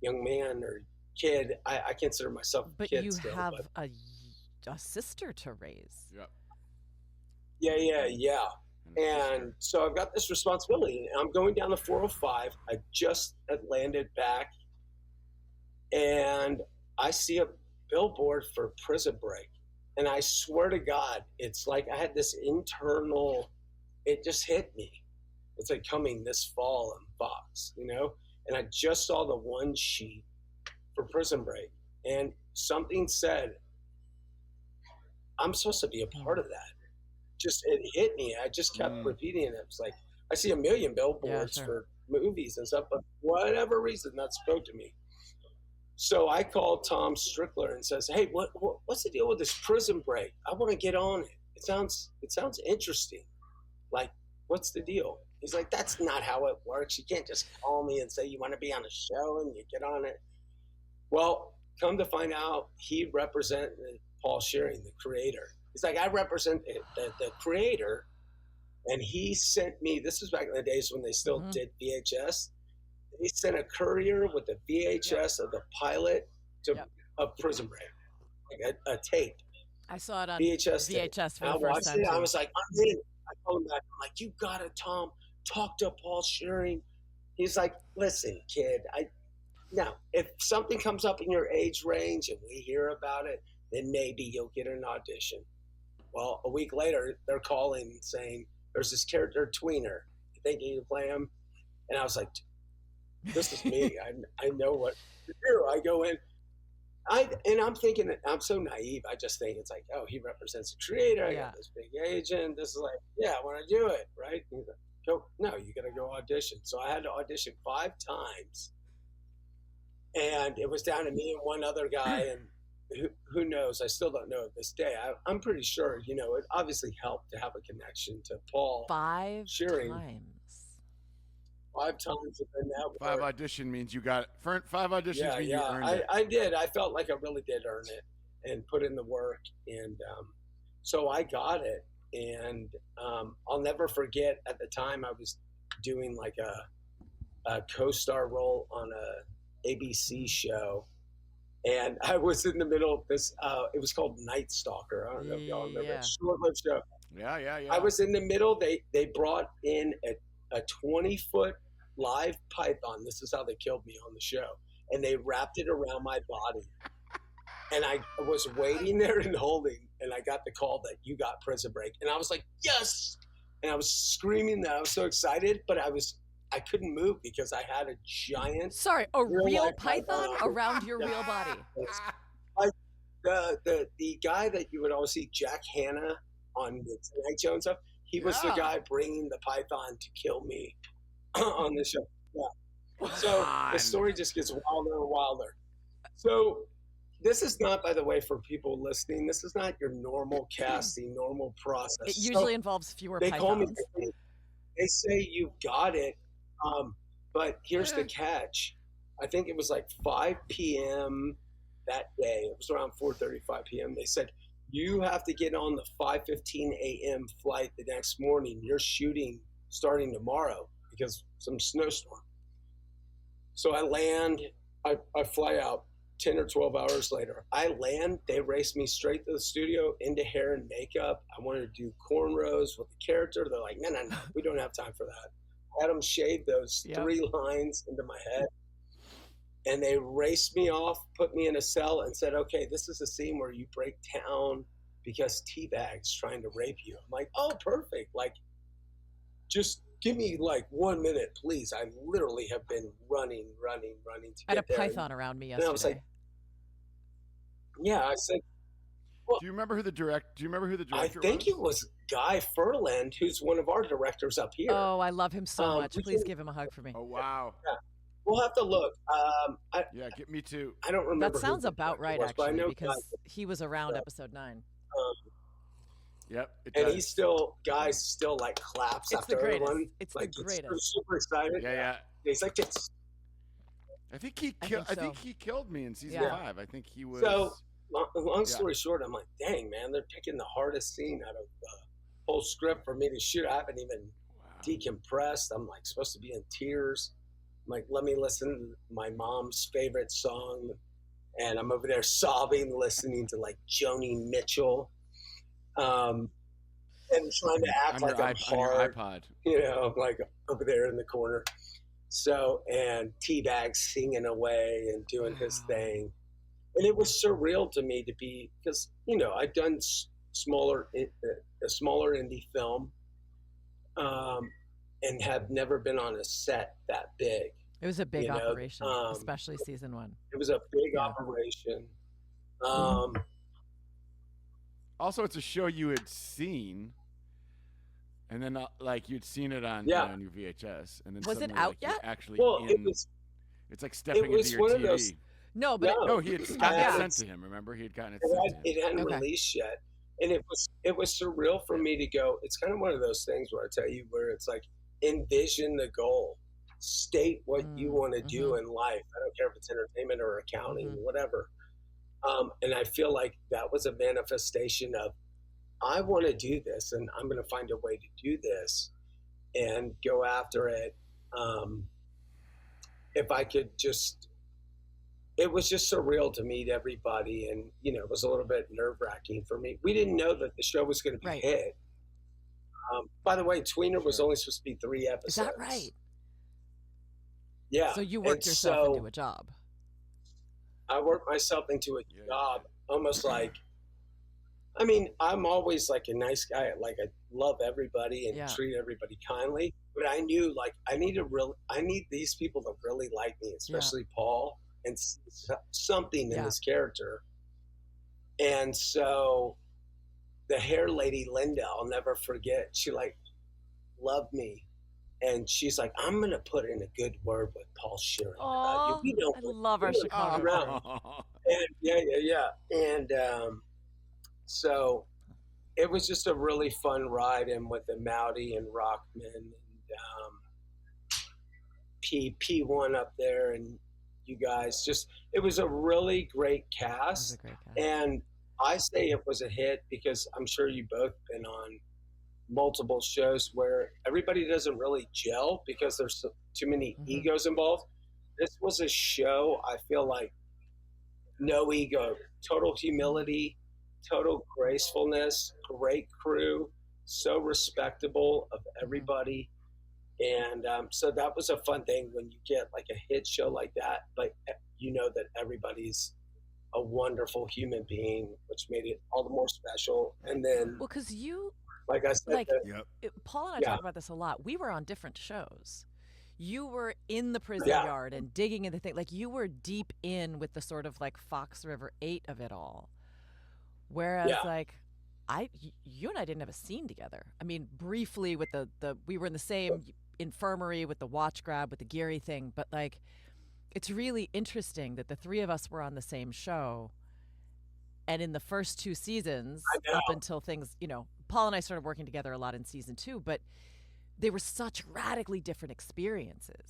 young man or kid. I consider myself a kid. But you still, have a sister to raise. Yeah. And so I've got this responsibility. And I'm going down the 405. I just had landed back, and I see a billboard for Prison Break. And I swear to God, it's like I had this internal, it just hit me. It's like coming this fall on Fox, And I just saw the one sheet for Prison Break. And something said, I'm supposed to be a part of that. Just, it hit me. I just kept repeating it. It's like, I see a million billboards for movies and stuff, but for whatever reason, that spoke to me. So I called Tom Strickler and says, hey, what's the deal with this Prison Break? I want to get on it. It sounds interesting. Like, what's the deal? He's like, that's not how it works. You can't just call me and say you want to be on a show and you get on it. Well, come to find out, he represented Paul Shearing, the creator. He's like, I represent the creator. And he sent me, this was back in the days when they still did VHS. He sent a courier with the VHS of the pilot of Prison Break, like a tape. I saw it on VHS for the first time. I was like, I'm in. I called him back. I'm like, you got it, Tom. Talk to Paul Shearing. He's like, listen, kid. Now, if something comes up in your age range and we hear about it, then maybe you'll get an audition. Well, a week later, they're calling saying, there's this character, Tweener. You think you can play him? And I was like, this is me. I know what to do. I go in. I'm thinking, I'm so naive. I just think it's like, oh, he represents the creator. I got this big agent. This is like, yeah, I want to do it, right? He's like, go, no, you got to go audition. So I had to audition 5 times. And it was down to me and one other guy. And who knows? I still don't know to this day. I'm pretty sure, it obviously helped to have a connection to Paul 5 Shearing. times. 5 times within that. 5 audition means you got 5 auditions. Mean you earned it. I did. I felt like I really did earn it and put in the work, and so I got it. And I'll never forget. At the time, I was doing like a co-star role on a ABC show, and I was in the middle of this. It was called Night Stalker. I don't know if y'all remember. It's a short-lived show. Yeah. I was in the middle. They brought in a 20-foot live python. This is how they killed me on the show. And they wrapped it around my body. And I was waiting there and holding, and I got the call that you got Prison Break. And I was like, yes! And I was screaming that I was so excited, but I couldn't move because I had a giant... Sorry, a real python around your real body. Like the guy that you would always see, Jack Hanna, on the Tonight Show and stuff, he was the guy bringing the python to kill me on the show. Yeah. So the story just gets wilder and wilder. So this is not, by the way, for people listening, this is not your normal casting, normal process. It usually involves fewer pythons. Call me, they say you got it, but here's the catch. I think it was like 5 p.m. that day. It was around 4:35 p.m. They said, you have to get on the 5:15 a.m. flight the next morning. You're shooting starting tomorrow because some snowstorm. So I land, I fly out 10 or 12 hours later. I land, they race me straight to the studio into hair and makeup. I wanted to do cornrows with the character. They're like, no, we don't have time for that. I had them shave those 3 lines into my head. And they raced me off, put me in a cell, and said, okay, this is a scene where you break down because Teabag's trying to rape you. I'm like, oh, perfect. Like, just give me like 1 minute, please. I literally have been running to I had get a there. python around me yesterday. And I was like, yeah, I said, Well, Do you remember who the director I was? think it was Guy Furland, who's one of our directors up here. Oh, I love him so much. Please give him a hug for me. Oh wow. Yeah. We'll have to look. Yeah, get me too. I don't remember. That sounds about right, was, but I actually, know because he was around episode 9. Yep. And he's still, Guy still like claps It's after the greatest. everyone. It's like, the greatest. Super excited. Yeah. He's like, it's. I think he killed. I think he killed me in season 5. I think he was. So long story short, I'm like, dang man, they're picking the hardest scene out of the whole script for me to shoot. I haven't even decompressed. I'm like supposed to be in tears. I'm like, let me listen to my mom's favorite song, and I'm over there sobbing, listening to like Joni Mitchell, and trying to act like I'm hard. On your iPod. You know, like over there in the corner. So, and T-Bag singing away and doing his thing. And it was surreal to me to be, because, you know, I'd done a smaller indie film and have never been on a set that big. It was a big operation, especially season 1. It was a big operation. Also, it's a show you had seen. And then, like, you'd seen it on, on your VHS, and then was it out yet? Actually, it was. It's like stepping into your TV. Those, no, but he had gotten it sent to him. Remember, he had gotten it sent to him. It hadn't released yet, and it was surreal for me to go. It's kind of one of those things where I tell you, where it's like, envision the goal, state what you want to do in life. I don't care if it's entertainment or accounting, whatever. And I feel like that was a manifestation of, I want to do this, and I'm going to find a way to do this and go after it. If I could just, it was just surreal to meet everybody. And, you know, it was a little bit nerve-wracking for me. We didn't know that the show was going to be hit. By the way, Tweener was only supposed to be 3 episodes. Is that right? Yeah. So you worked yourself into a job. I worked myself into a job, almost like, I mean, I'm always like a nice guy. Like, I love everybody and treat everybody kindly. But I knew, like, I need these people to really like me, especially Paul, and something in this character. And so the hair lady, Linda, I'll never forget. She like loved me. And she's like, I'm going to put in a good word with Paul Shearing about you. I love our Chicago around. And yeah. And so it was just a really fun ride in with the Mowdy and Rockman and P1 up there, and you guys. Just, it was a really great cast. And I say it was a hit because I'm sure you both been on multiple shows where everybody doesn't really gel because there's too many egos involved. This was a show, I feel like, no ego, total humility, total gracefulness, great crew, so respectable of everybody. And so that was a fun thing when you get like a hit show like that, but you know that everybody's a wonderful human being, which made it all the more special. And then, well, because you, like I said, Paul and I talk about this a lot. We were on different shows. You were in the prison yard and digging in the thing. Like, you were deep in with the sort of like Fox River 8 of it all. Whereas like you and I didn't have a scene together. I mean, briefly with the we were in the same infirmary with the watch grab with the Geary thing, but like, it's really interesting that the three of us were on the same show. And in the first 2 seasons, up until things, you know, Paul and I started working together a lot in season 2, but they were such radically different experiences.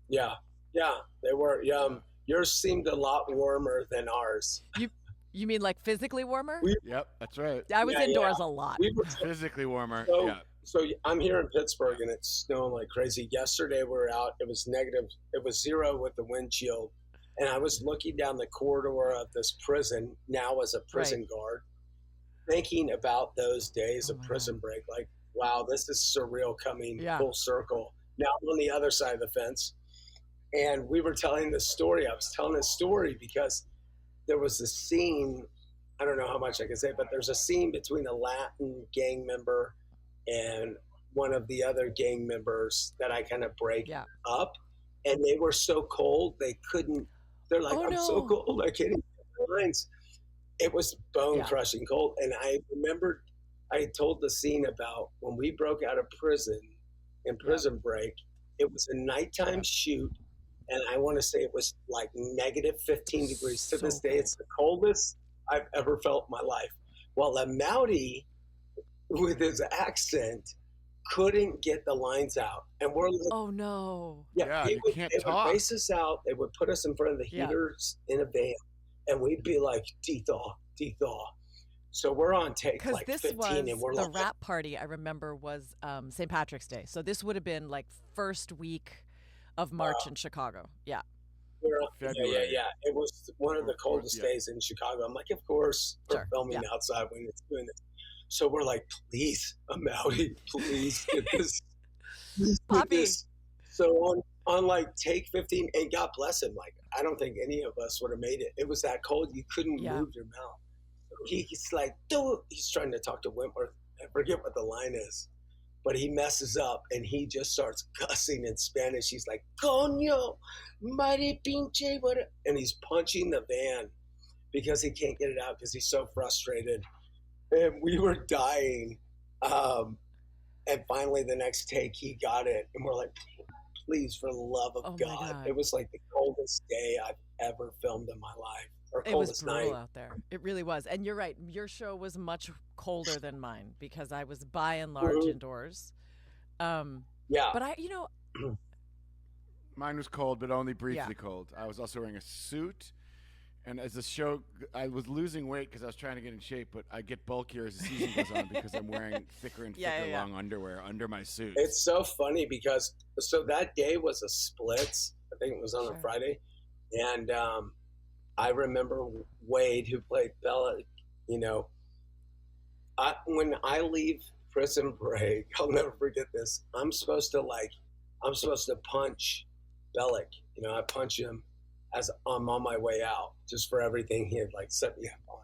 Yeah, they were. Yours seemed a lot warmer than ours. You mean like physically warmer? Yep, that's right. I was indoors a lot. We were physically warmer. So I'm here in Pittsburgh and it's snowing like crazy. Yesterday we were out. It was negative. It was 0 with the wind chill. And I was looking down the corridor of this prison, now as a prison guard, thinking about those days of prison break. Like, wow, this is surreal coming full circle. Now I'm on the other side of the fence. And we were telling this story. I was telling this story because there was a scene, I don't know how much I can say, but there's a scene between a Latin gang member and one of the other gang members that I kind of break up. And they were so cold, they couldn't, they're like, I'm so cold, I can't even get my lines. it was bone crushing cold. And I remembered I told the scene about when we broke out of prison in Prison Break. It was a nighttime shoot, and I want to say it was like negative 15 degrees. To this day, it's the coldest I've ever felt in my life. Well, the Mountie, with his accent, couldn't get the lines out, and we're like, "Oh no!" Yeah, they would race us out. They would put us in front of the heaters in a van, and we'd be like, "Thaw, thaw." So we're on take like this 15, was and we're the like, wrap party. I remember was St. Patrick's Day, so this would have been like first week of March in Chicago. Yeah. Yeah. It was one of the coldest days in Chicago. I'm like, of course, we're filming outside when it's doing this. So we're like, please, Mountie, please get this. Poppy. So on like take 15, and God bless him, like I don't think any of us would have made it. It was that cold you couldn't move your mouth. He's like, he's trying to talk to Wentworth. I forget what the line is, but he messes up and he just starts cussing in Spanish. He's like, "Coño, madre pinche," and he's punching the van because he can't get it out because he's so frustrated. And we were dying. And finally, the next take, he got it, and we're like, "Please, for the love of God!" It was like the coldest day I've ever filmed in my life. It was brutal out there. It really was. And you're right. Your show was much colder than mine because I was by and large indoors. But mine was cold, but only briefly cold. I was also wearing a suit. And as the show, I was losing weight because I was trying to get in shape, but I get bulkier as the season goes on because I'm wearing thicker and thicker long underwear under my suit. It's so funny because, so that day was a splits. I think it was on a Friday. And, I remember Wade, who played Bella, when I leave Prison Break, I'll never forget this. I'm supposed to punch Bellick. I punch him as I'm on my way out, just for everything he had like set me up on.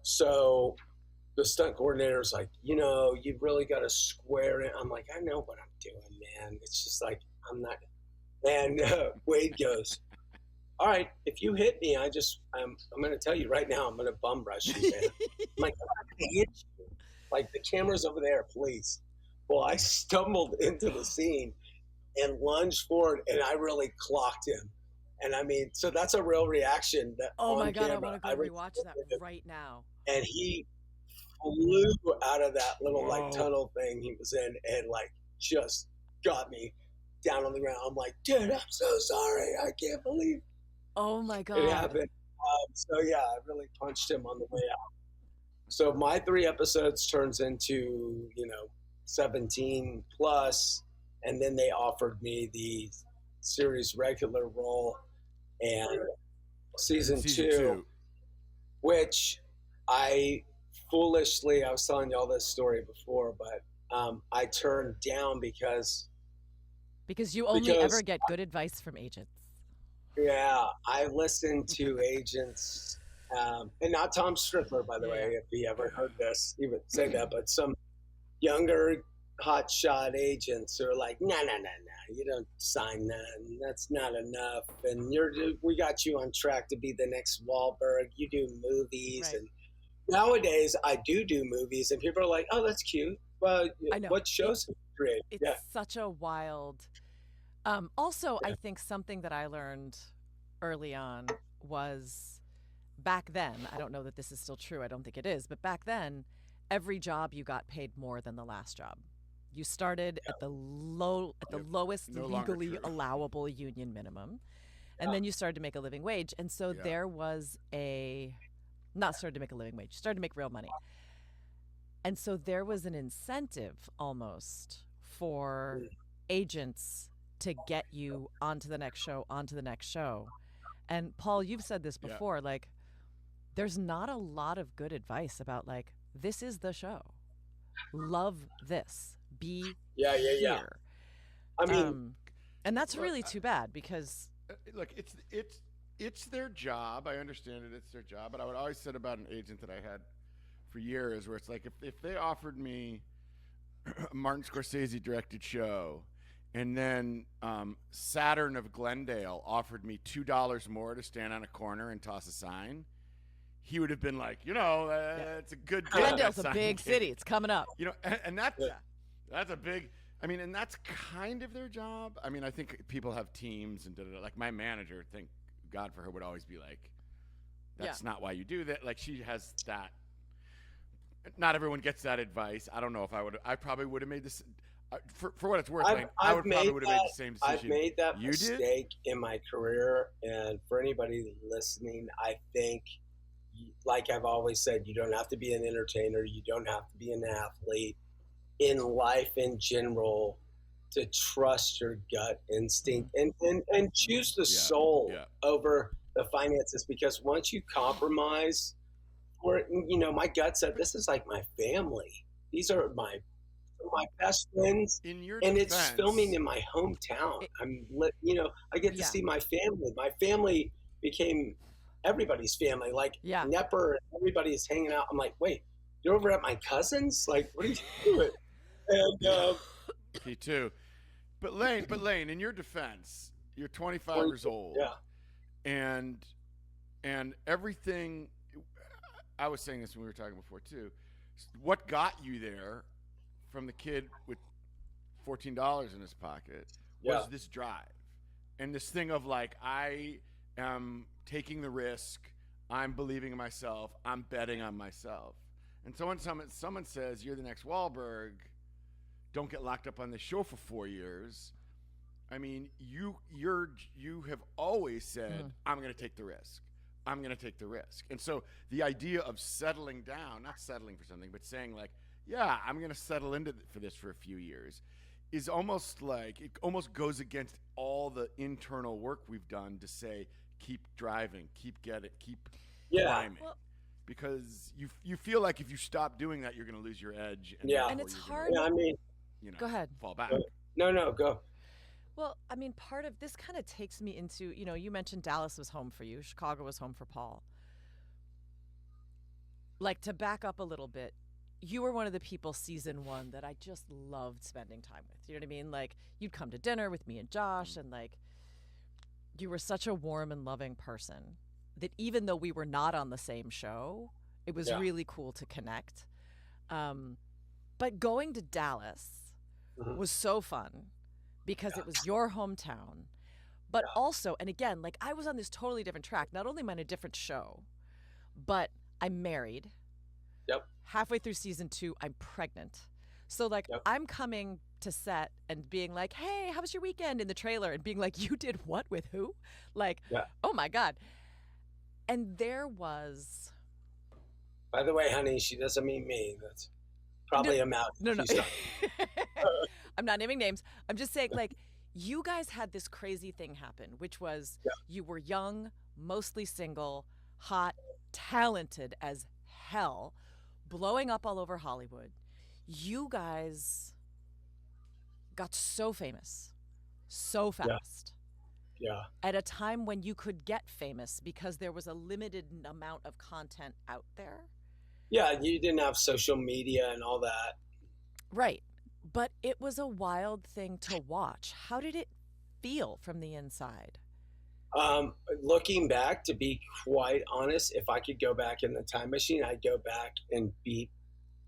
So the stunt coordinator's like, you've really got to square it. I'm like, I know what I'm doing, man. It's just like, I'm not. And Wade goes, "All right, if you hit me, I'm going to tell you right now, I'm going to bum rush you, man." I'm like, "I'm not going to hit you. Like, the camera's over there, please." Well, I stumbled into the scene and lunged forward, and I really clocked him. And I mean, so that's a real reaction. Oh my God, I want to go rewatch that right now. And he flew out of that little tunnel thing he was in, and like just got me down on the ground. I'm like, "Dude, I'm so sorry. I can't believe." Oh my God. It happened. I really punched him on the way out. So my 3 episodes turns into, 17 plus. And then they offered me the series regular role and season two, which I was telling you all this story before, but I turned down because you only ever get good advice from agents. Yeah, I listened to agents, and not Tom Strickler, by the way, if he ever heard this, he would say that, but some younger hotshot agents who are like, no, you don't sign that, and that's not enough, and we got you on track to be the next Wahlberg, you do movies, and nowadays I do movies, and people are like, "Oh, that's cute." Well, what shows have you created? It's such a wild... Also, I think something that I learned early on was back then, I don't know that this is still true, I don't think it is, but back then, every job you got paid more than the last job. You started at the lowest legally allowable union minimum, and then you started to make a living wage. And so there was not started to make a living wage, started to make real money. And so there was an incentive almost for agents to get you onto the next show. And Paul, you've said this before, like, there's not a lot of good advice about, like, this is the show. Love this. Be here. I mean, and that's really too bad because look, it's their job. I understand it. It's their job. But I would always said about an agent that I had for years, where it's like if they offered me a Martin Scorsese directed show, and then Saturn of Glendale offered me $2 more to stand on a corner and toss a sign, he would have been like, it's a good gig. Glendale's a big city. It's coming up. And that's a big. I mean, and that's kind of their job. I mean, I think people have teams and like my manager. Thank God for her, would always be like, that's not why you do that. Like she has that. Not everyone gets that advice. I don't know if I probably would have made this. For what it's worth, I would probably would have made the same decision. I've made that mistake in my career, and for anybody listening, I think, like I've always said, you don't have to be an entertainer, you don't have to be an athlete. In life in general, to trust your gut instinct and choose the soul over the finances, because once you compromise, or my gut said, this is like my family. These are my best friends, and it's filming in my hometown. I get to see my family. My family became everybody's family. Like Nepper, everybody's hanging out. I'm like, wait, you're over at my cousin's? Like, what are you doing? And me too. But Lane, in your defense, you're 25 years old. And everything. I was saying this when we were talking before too. What got you there? From the kid with $14 in his pocket was this drive and this thing of like, I am taking the risk. I'm believing in myself. I'm betting on myself. And so when someone says you're the next Wahlberg, don't get locked up on the show for 4 years. I mean, you have always said, I'm going to take the risk. I'm going to take the risk. And so the idea of settling down, not settling for something, but saying like, I'm going to settle into for this for a few years, is almost like it almost goes against all the internal work we've done to say, keep driving, keep climbing. Well, because you feel like if you stop doing that, you're going to lose your edge. And it's hard. Go ahead. Fall back. No, go. Well, I mean, part of this kind of takes me into, you mentioned Dallas was home for you. Chicago was home for Paul. Like, to back up a little bit, you were one of the people season 1 that I just loved spending time with. You know what I mean? Like, you'd come to dinner with me and Josh, and like, you were such a warm and loving person that even though we were not on the same show, it was really cool to connect. But going to Dallas was so fun because it was your hometown, but also, and again, like I was on this totally different track. Not only am I on a different show, but I'm married. Halfway through season 2, I'm pregnant. So like I'm coming to set and being like, hey, how was your weekend in the trailer? And being like, you did what with who? Like, oh my God. And there was. By the way, honey, she doesn't mean me. That's probably a mouth. No. I'm not naming names. I'm just saying, like, you guys had this crazy thing happen, which was you were young, mostly single, hot, talented as hell, blowing up all over Hollywood. You guys got so famous so fast. At a time when you could get famous because there was a limited amount of content out there. Yeah, you didn't have social media and all that. Right. But it was a wild thing to watch. How did it feel from the inside? Looking back, to be quite honest, if I could go back in the time machine, I'd go back and beat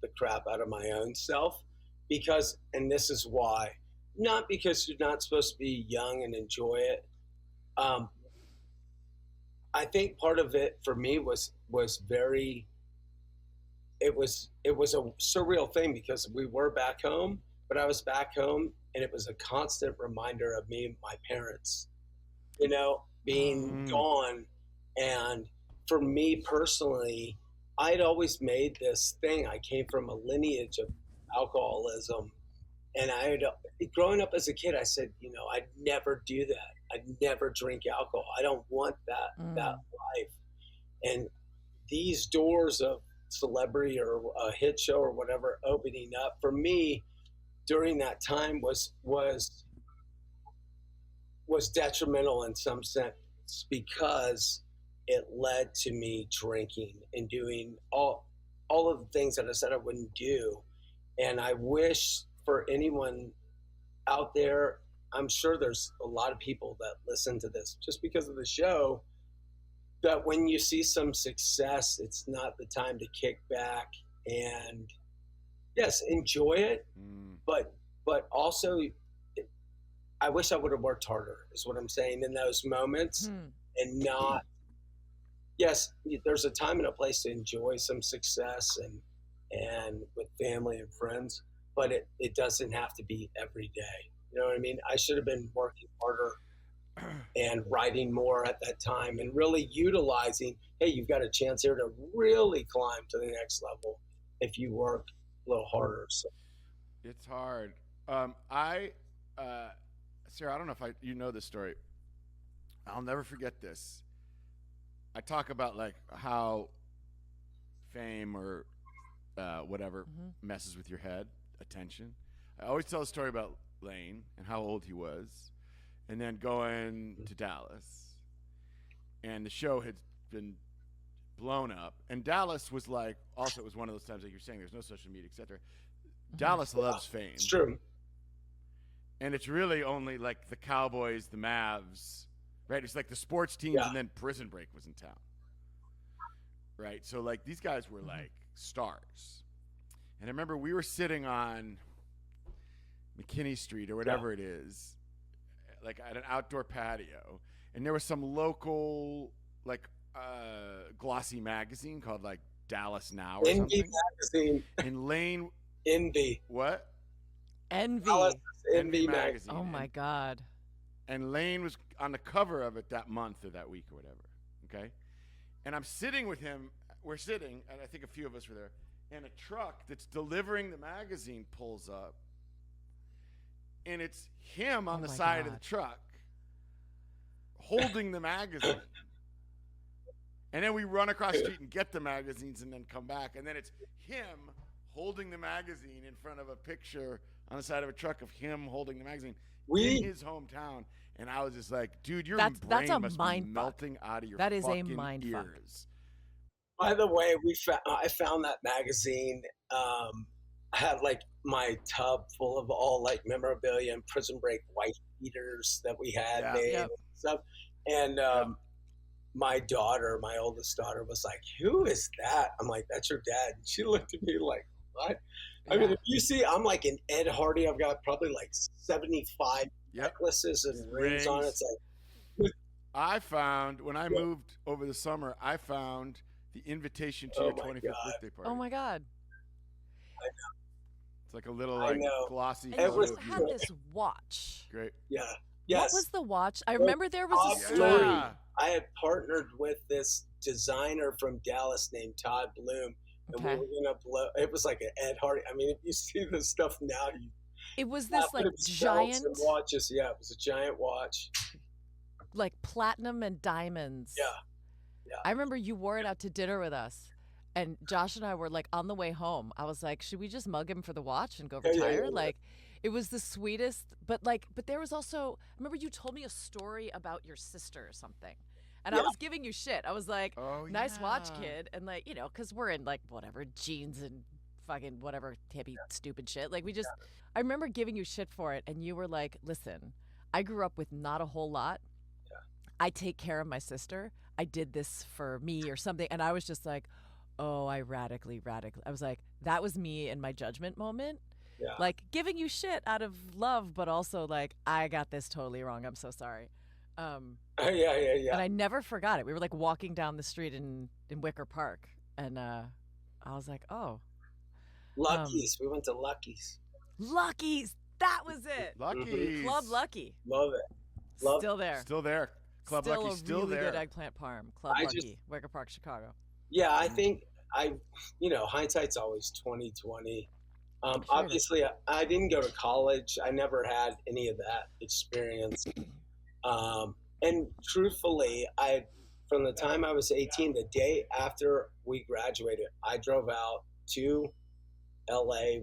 the crap out of my own self. Because, and this is why, not because you're not supposed to be young and enjoy it. I think part of it for me was very, it was a surreal thing because we were back home, but I was back home and it was a constant reminder of me and my parents, being gone. And for me personally, I'd always made this thing. I came from a lineage of alcoholism. And growing up as a kid, I said, I'd never do that. I'd never drink alcohol. I don't want that life. And these doors of celebrity or a hit show or whatever opening up for me during that time was detrimental in some sense because it led to me drinking and doing all of the things that I said I wouldn't do. And I wish for anyone out there, I'm sure there's a lot of people that listen to this just because of the show, But when you see some success, it's not the time to kick back and yes, enjoy it, but also I wish I would have worked harder is what I'm saying in those moments and not yes, there's a time and a place to enjoy some success and with family and friends, but it doesn't have to be every day. You know what I mean? I should have been working harder and writing more at that time and really utilizing, hey, you've got a chance here to really climb to the next level if you work a little harder. So it's hard. Sarah, I don't know if you know this story. I'll never forget this. I talk about like how fame or whatever messes with your head, attention. I always tell a story about Lane and how old he was, and then going to Dallas, and the show had been blown up, and Dallas was like, also it was one of those times like you're saying, there's no social media, etc. Dallas loves fame. It's true. And it's really only like the Cowboys, the Mavs, right? It's like the sports teams, and then Prison Break was in town, right? So like these guys were like stars. And I remember we were sitting on McKinney Street or whatever it is, like at an outdoor patio, and there was some local like glossy magazine called like Dallas Now or something. Magazine. And Lane. Envy. What? Envy. Dallas Envy magazine. Oh my God. And Lane was on the cover of it that month or that week or whatever. Okay. And I'm sitting with him. We're sitting, and I think a few of us were there. And a truck that's delivering the magazine pulls up. And it's him on the side of the truck holding the magazine. And then we run across the street and get the magazines and then come back. And then it's him holding the magazine in front of a picture on the side of a truck of him holding the magazine in his hometown. And I was just like, dude, your brain must be melting out of your fucking ears. That is a mind fuck. By the way, I found that magazine. I had like my tub full of all like memorabilia and Prison Break white beaters that we had made and stuff. And my daughter, my oldest daughter, was like, "Who is that?" I'm like, "That's your dad." And she looked at me like, "What?" I mean, if you see, I'm like an Ed Hardy. I've got probably like 75 necklaces and rings on it. It's like, I found when I moved over the summer, I found the invitation to your 25th birthday party. Oh my God! I know. It's like a little like glossy. And you had this watch. Great. Yeah. Yes. What was the watch? I remember there was a story. Yeah. I had partnered with this designer from Dallas named Todd Bloom, and we were gonna blow. It was like an Ed Hardy. I mean, if you see this stuff now, it was this like giant watches. Yeah, it was a giant watch, like platinum and diamonds. Yeah. I remember you wore it out to dinner with us, and Josh and I were like on the way home. I was like, should we just mug him for the watch and go retire? Like, it was the sweetest. But there was also, I remember you told me a story about your sister or something. And I was giving you shit. I was like, nice watch, kid. And like, you know, because we're in like whatever, jeans and fucking whatever hippie stupid shit. Like I remember giving you shit for it. And you were like, listen, I grew up with not a whole lot. Yeah. I take care of my sister. I did this for me or something. And I was just like, oh, I radically. I was like, that was me in my judgment moment. Yeah. Like giving you shit out of love, but also like, I got this totally wrong. I'm so sorry. Yeah. And I never forgot it. We were like walking down the street in Wicker Park, and I was like, oh, Lucky's. We went to Lucky's. Lucky's. That was it. Lucky's. Club Lucky. Love it. Still there. Still there. Club Lucky's still really there. Good eggplant parm. Club Lucky. Wicker Park, Chicago. Yeah, I think hindsight's always 20/20. Obviously, I didn't go to college. I never had any of that experience. And truthfully, from the time I was 18, the day after we graduated, I drove out to LA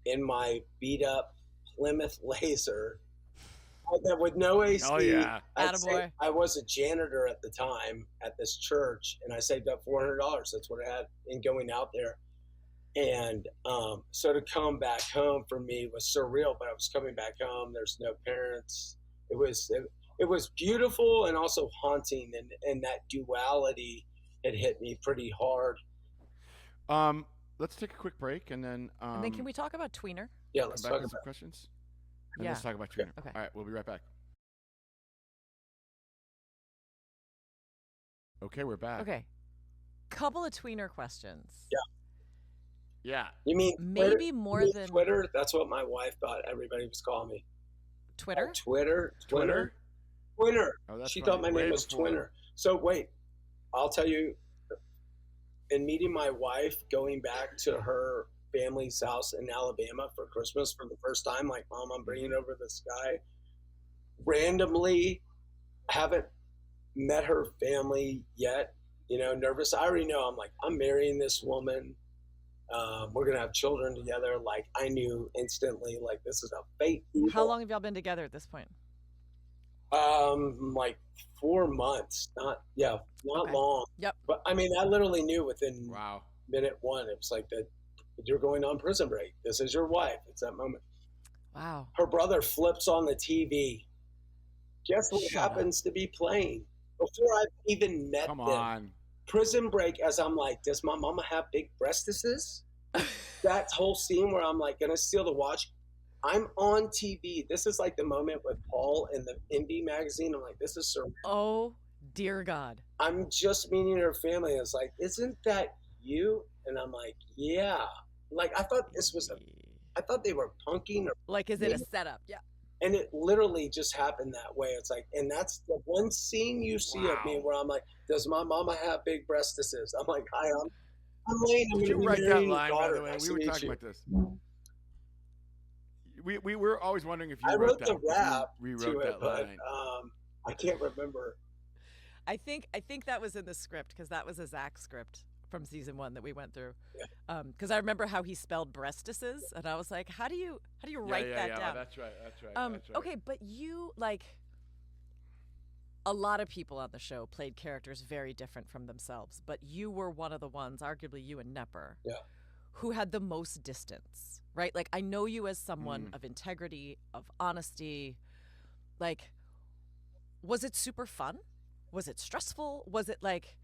in my beat up Plymouth Laser with no AC. Oh yeah. Attaboy. I was a janitor at the time at this church, and I saved up $400. That's what I had in going out there. And so to come back home for me was surreal, but I was coming back home. There's no parents. It it was beautiful and also haunting, and that duality had hit me pretty hard. Let's take a quick break, and then can we talk about Tweener? Yeah, let's come back talk with some about questions. And Yeah. let's talk about Tweener. Okay. All right, we'll be right back. Okay, we're back. Okay. Couple of Tweener questions. Yeah. You mean Maybe Twitter? more You mean than Twitter? That's what my wife thought everybody was calling me. Twitter? Oh, Twitter. Twitter? Tweener. Oh, that's She funny. thought my Way name was before. Tweener. So wait, I'll tell you. In meeting my wife, going back to her family's house in Alabama for Christmas for the first time, like, Mom, I'm bringing over this guy. Randomly, haven't met her family yet. You know, nervous. I already know. I'm like, I'm marrying this woman. We're gonna have children together. Like, I knew instantly, like, this is a fate. How long have y'all been together at this point? Like 4 months. Not Okay. long. Yep. But I mean, I literally knew within Wow. minute one. It was like that. You're going on prison break. This is your wife. It's that moment. Wow. Her brother flips on the TV. Guess what Shut up. happens to be playing before I've even met Come them? on. Prison Break. As I'm like, does my mama have big breastises? That whole scene where I'm like gonna steal the watch. I'm on TV. This is like the moment with Paul in the Indie magazine. I'm like, this is surreal. Oh, dear God. I'm just meeting her family. It's like, isn't that you? And I'm like, yeah. Like, I thought I thought they were punking, Like, is it a setup? Yeah. and it literally just happened that way. It's like, and that's the one scene you see of me Wow. where I'm like, does my mama have big breastises? I'm like, hi, I'm Lane. I'm Did gonna you be write that marrying your line, by daughter. the way? Nice We to were meet talking you. about this. We were always wondering if you I wrote that. the if you rewrote rewrote it, that but line. I can't remember. I think that was in the script because that was a Zach script from season 1 that we went through. Because I remember how he spelled breastises, and I was like, how do you write that down? That's right. That's right. Okay, but you, like, a lot of people on the show played characters very different from themselves, but you were one of the ones, arguably you and Nepper, who had the most distance, right? Like, I know you as someone of integrity, of honesty. Like, was it super fun? Was it stressful? Was it like,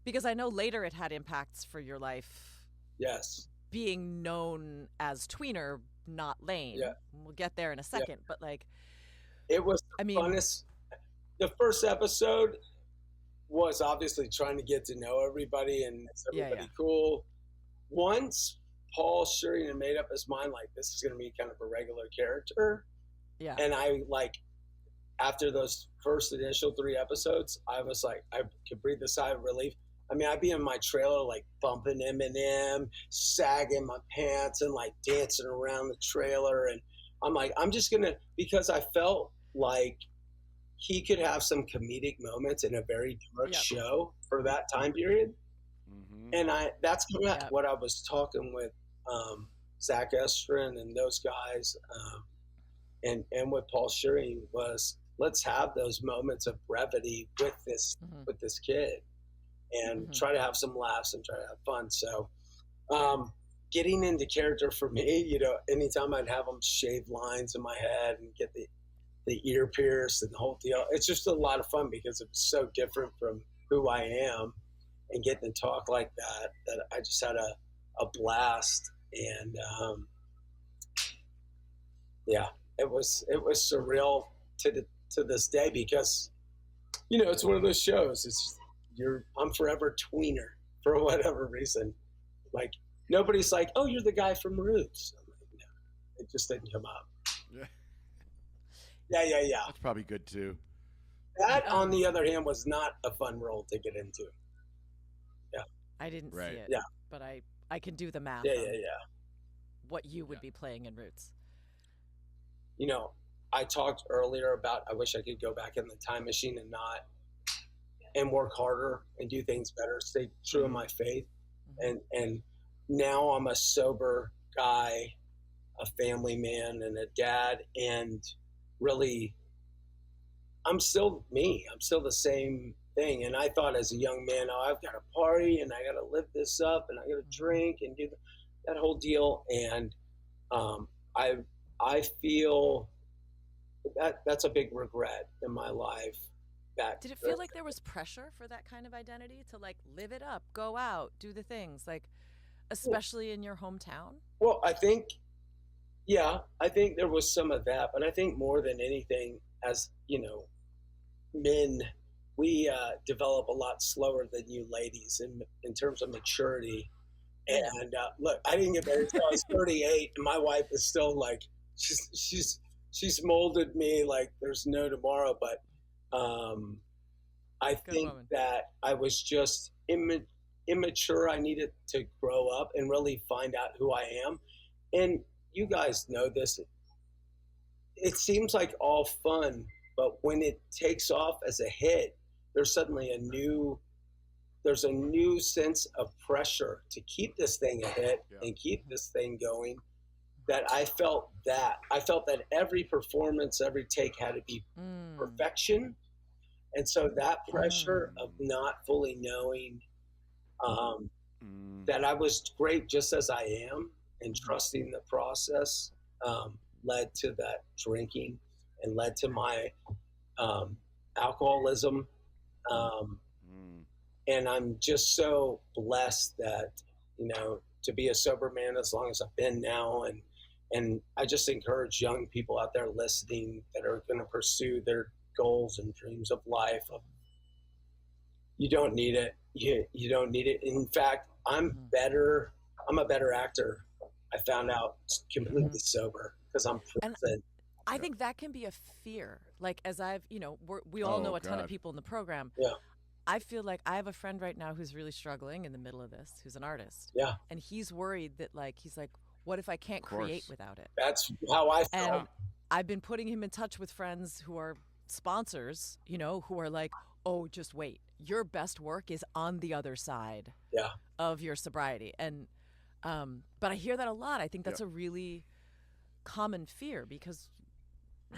because I know later it had impacts for your life. Yes. Being known as Tweener, not Lane. Yeah. We'll get there in a second, but like, It was I mean, funnest. The first episode was obviously trying to get to know everybody and is everybody cool. Once Paul Shurian made up his mind, like, this is going to be kind of a regular character. Yeah. And I, like, after those first initial 3 episodes, I was like, I could breathe a sigh of relief. I mean, I'd be in my trailer, like, bumping Eminem, sagging my pants and, like, dancing around the trailer. And I'm like, I'm just going to, because I felt like he could have some comedic moments in a very dark show for that time period. And that's kind of what I was talking with Zach Estrin and those guys and with Paul Shurian was, let's have those moments of brevity with this kid and try to have some laughs and try to have fun. So getting into character for me, you know, anytime I'd have them shave lines in my head and get the ear pierced and the whole deal, it's just a lot of fun because it was so different from who I am, and getting to talk like that I just had a blast. And it was surreal to this day because, you know, it's one of those shows. I'm forever Tweener for whatever reason. Like, nobody's like, oh, you're the guy from Roots. I'm like, no, it just didn't come up. Yeah. That's probably good too. That, on the other hand, was not a fun role to get into. I didn't see it. Yeah. But I can do the math. Yeah. What you would be playing in Roots. You know, I talked earlier about I wish I could go back in the time machine and work harder and do things better, stay true in my faith. And now I'm a sober guy, a family man and a dad, and really I'm still me. I'm still the same thing. And I thought as a young man, oh, I've got to party and I got to live this up and I got to drink and do that whole deal. And I feel that's a big regret in my life. Did it feel like there was pressure for that kind of identity to like live it up, go out, do the things, like especially in your hometown? Well, I think there was some of that, but I think more than anything, as you know, men, we develop a lot slower than you ladies in terms of maturity. And look, I didn't get married until I was 38, and my wife is still like, she's molded me like there's no tomorrow. But I think that I was just immature. I needed to grow up and really find out who I am. And you guys know this. It seems like all fun, but when it takes off as a hit, there's suddenly there's a new sense of pressure to keep this thing a hit and keep this thing going. That I felt that every performance, every take had to be perfection. And so that pressure of not fully knowing that I was great just as I am and trusting the process led to that drinking and led to my alcoholism. And I'm just so blessed that, you know, to be a sober man as long as I've been now. And I just encourage young people out there listening that are going to pursue their goals and dreams of life. You don't need it. You don't need it. In fact, I'm a better actor. I found out completely sober because I'm present. I think that can be a fear. Like, as I've, you know, we all know a ton of people in the program. Yeah. I feel like I have a friend right now who's really struggling in the middle of this, who's an artist. Yeah. And he's worried that, like, he's like, what if I can't create without it? That's how I felt. And I've been putting him in touch with friends who are sponsors, you know, who are like, oh, just wait. Your best work is on the other side of your sobriety. And, but I hear that a lot. I think that's a really common fear because,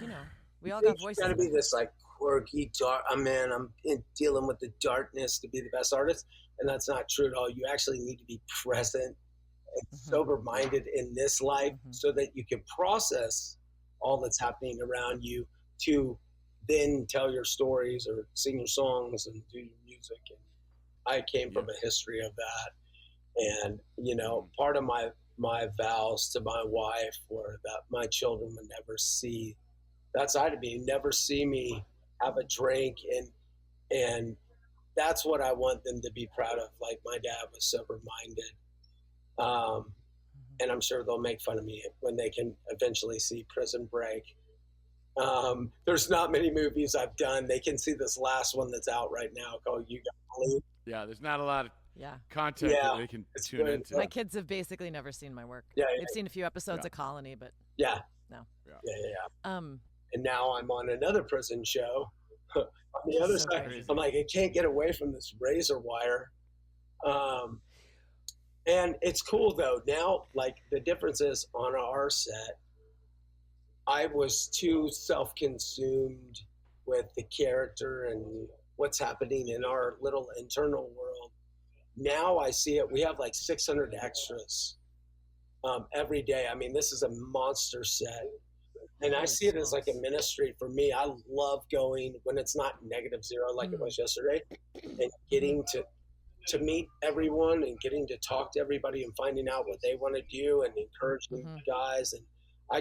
you know, we all got voices. You gotta be this like quirky, dark. I'm dealing with the darkness to be the best artist, and that's not true at all. You actually need to be present and sober-minded in this life, so that you can process all that's happening around you to then tell your stories or sing your songs and do your music. And I came from a history of that, and you know, part of my vows to my wife were that my children would never see that side of me, never see me have a drink, and that's what I want them to be proud of. Like my dad was sober-minded, and I'm sure they'll make fun of me when they can eventually see Prison Break. There's not many movies I've done. They can see this last one that's out right now called You Gotta Believe. Yeah, there's not a lot of content that they can tune into. My kids have basically never seen my work. They've seen a few episodes of Colony, but no. And now I'm on another prison show. On the other side, crazy. I'm like, I can't get away from this razor wire. And it's cool though. Now, like the difference is on our set, I was too self-consumed with the character and what's happening in our little internal world. Now I see it. We have like 600 extras every day. I mean, this is a monster set. And I see it as like a ministry for me. I love going when it's not -0 like it was yesterday, and getting to meet everyone and getting to talk to everybody and finding out what they want to do and encouraging you guys. And I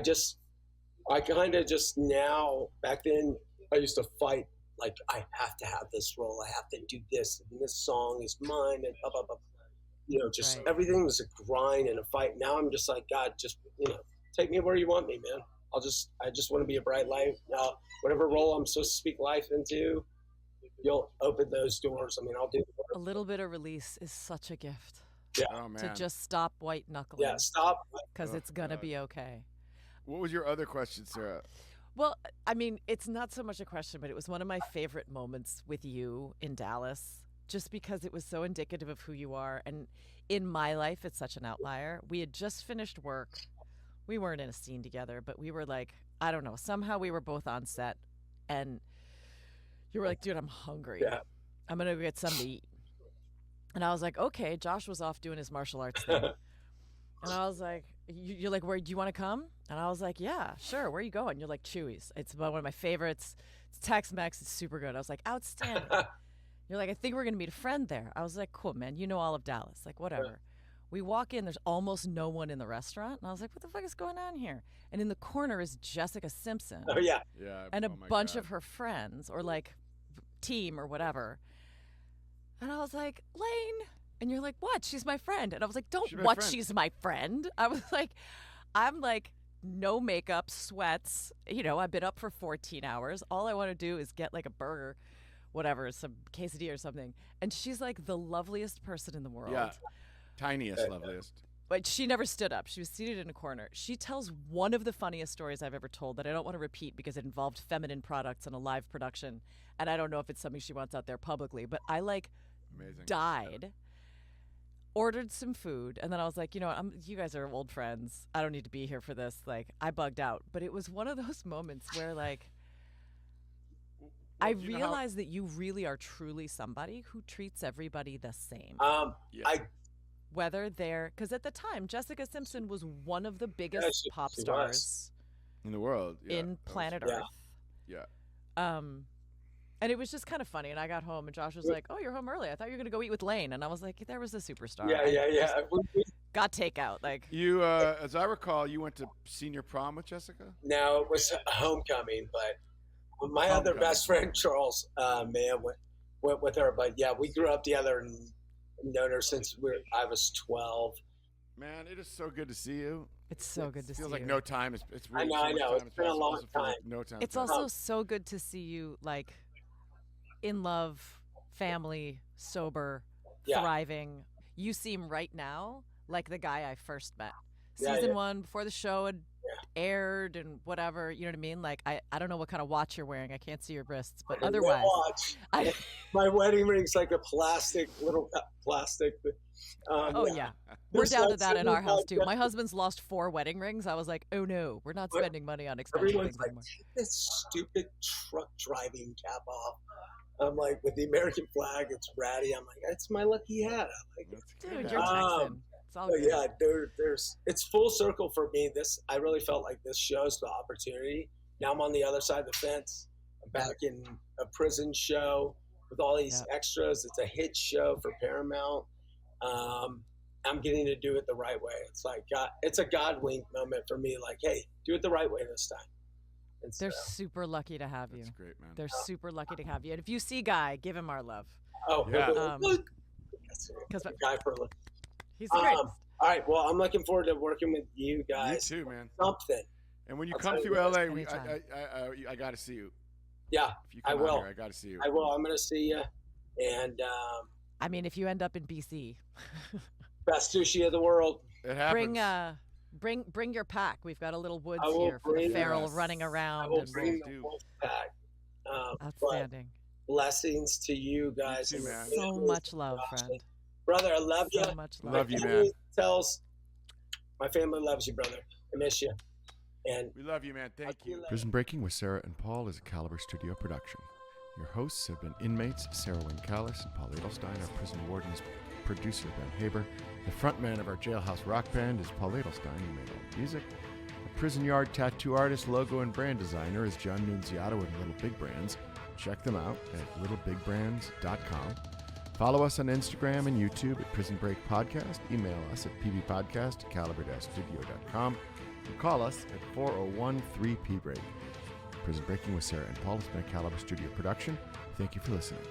kind of just now, back then I used to fight like I have to have this role. I have to do this, and this song is mine, and blah, blah, blah. You know, just everything was a grind and a fight. Now I'm just like, God, just, you know, take me where you want me, man. I just want to be a bright light. Whatever role I'm supposed to speak life into, you'll open those doors. I mean, I'll do the work. A little bit of release is such a gift. Yeah. Oh, man. To just stop white knuckling. Yeah, stop. Because it's going to be okay. What was your other question, Sarah? Well, I mean, it's not so much a question, but it was one of my favorite moments with you in Dallas, just because it was so indicative of who you are. And in my life, it's such an outlier. We had just finished work. We weren't in a scene together, but we were like, I don't know, somehow we were both on set. And you were like, dude, I'm hungry. Yeah. I'm going to go get something to eat. And I was like, okay. Josh was off doing his martial arts thing. And I was like, you're like, where do you want to come? And I was like, yeah, sure. Where are you going? You're like, Chewy's. It's one of my favorites. It's Tex-Mex. It's super good. I was like, outstanding. You're like, I think we're going to meet a friend there. I was like, cool, man. You know all of Dallas. Like, whatever. We walk in. There's almost no one in the restaurant. And I was like, what the fuck is going on here? And in the corner is Jessica Simpson. Oh, yeah. And a bunch of her friends or like team or whatever. And I was like, Lane. And you're like, what? She's my friend. And I was like, she's my friend. I was like, I'm like, no makeup, sweats. You know, I've been up for 14 hours. All I want to do is get like a burger, whatever, some quesadilla or something. And she's like the loveliest person in the world. Yeah, tiniest, loveliest. But she never stood up. She was seated in a corner. She tells one of the funniest stories I've ever told that I don't want to repeat because it involved feminine products and a live production. And I don't know if it's something she wants out there publicly. But I like died. Ordered some food, and then I was like, you know what, you guys are old friends. I don't need to be here for this. Like, I bugged out. But it was one of those moments where, like, I realized that you really are truly somebody who treats everybody the same. Whether they're, because at the time, Jessica Simpson was one of the biggest pop stars in the world, in planet Earth. Yeah. And it was just kind of funny. And I got home, and Josh was like, "Oh, you're home early. I thought you were going to go eat with Lane." And I was like, "There was a superstar." Yeah. Got takeout. Like you, as I recall, you went to senior prom with Jessica. No, it was homecoming. But my other best friend Charles, went with her. But yeah, we grew up together and known her since I was 12. Man, it is so good to see you. It's so good to see you. Feels like no time. It's really I know. It's been a long time. Like no time. It's also so good to see you, like, in love, family, sober, thriving. You seem right now like the guy I first met. Season 1, before the show had aired and whatever, you know what I mean? Like, I don't know what kind of watch you're wearing. I can't see your wrists, but otherwise. My wedding ring's like a little plastic. We're down to that in our house, too. My husband's lost 4 wedding rings. I was like, oh, no, we're not spending money on expensive things anymore. Take this stupid truck driving cap off. I'm like, with the American flag, it's ratty. I'm like, it's my lucky hat. I'm like, dude, you're Texan. It's all good. Yeah, it's full circle for me. I really felt like this show's the opportunity. Now I'm on the other side of the fence. I'm back in a prison show with all these extras. It's a hit show for Paramount. I'm getting to do it the right way. It's like it's a God wink moment for me. Like, hey, do it the right way this time. They're super lucky to have you. That's great, man. They're super lucky to have you. And if you see Guy, give him our love. Oh, yeah. Because Guy for look. He's great. All right. Well, I'm looking forward to working with you guys. You too, man. Something. And when you come through LA, I got to see you. Yeah, if you come I will. Here, I got to see you. I will. I'm going to see you. And I mean, if you end up in BC, best sushi of the world. It happens. Bring your pack. We've got a little woods here for the feral running around. I will bring the wolf pack. Outstanding. Blessings to you guys. You too, man. So much love, friend. Brother, I love you. So much love. Love you, man. My family loves you, brother. I miss you. And we love you, man. Thank you. Prison Breaking with Sarah and Paul is a Caliber Studio production. Your hosts have been inmates Sarah Wynn Callies and Paul Adelstein. Our prison warden is producer Ben Haber. The frontman of our jailhouse rock band is Paul Adelstein, who made all the music. Our prison yard tattoo artist, logo, and brand designer is John Nunziato with Little Big Brands. Check them out at littlebig.brands.com. Follow us on Instagram and YouTube at Prison Break Podcast. Email us at pbpodcast@caliber-studio.com. Or call us at 401-3PBreak. Prison Breaking with Sarah and Paul has been a Caliber Studio production. Thank you for listening.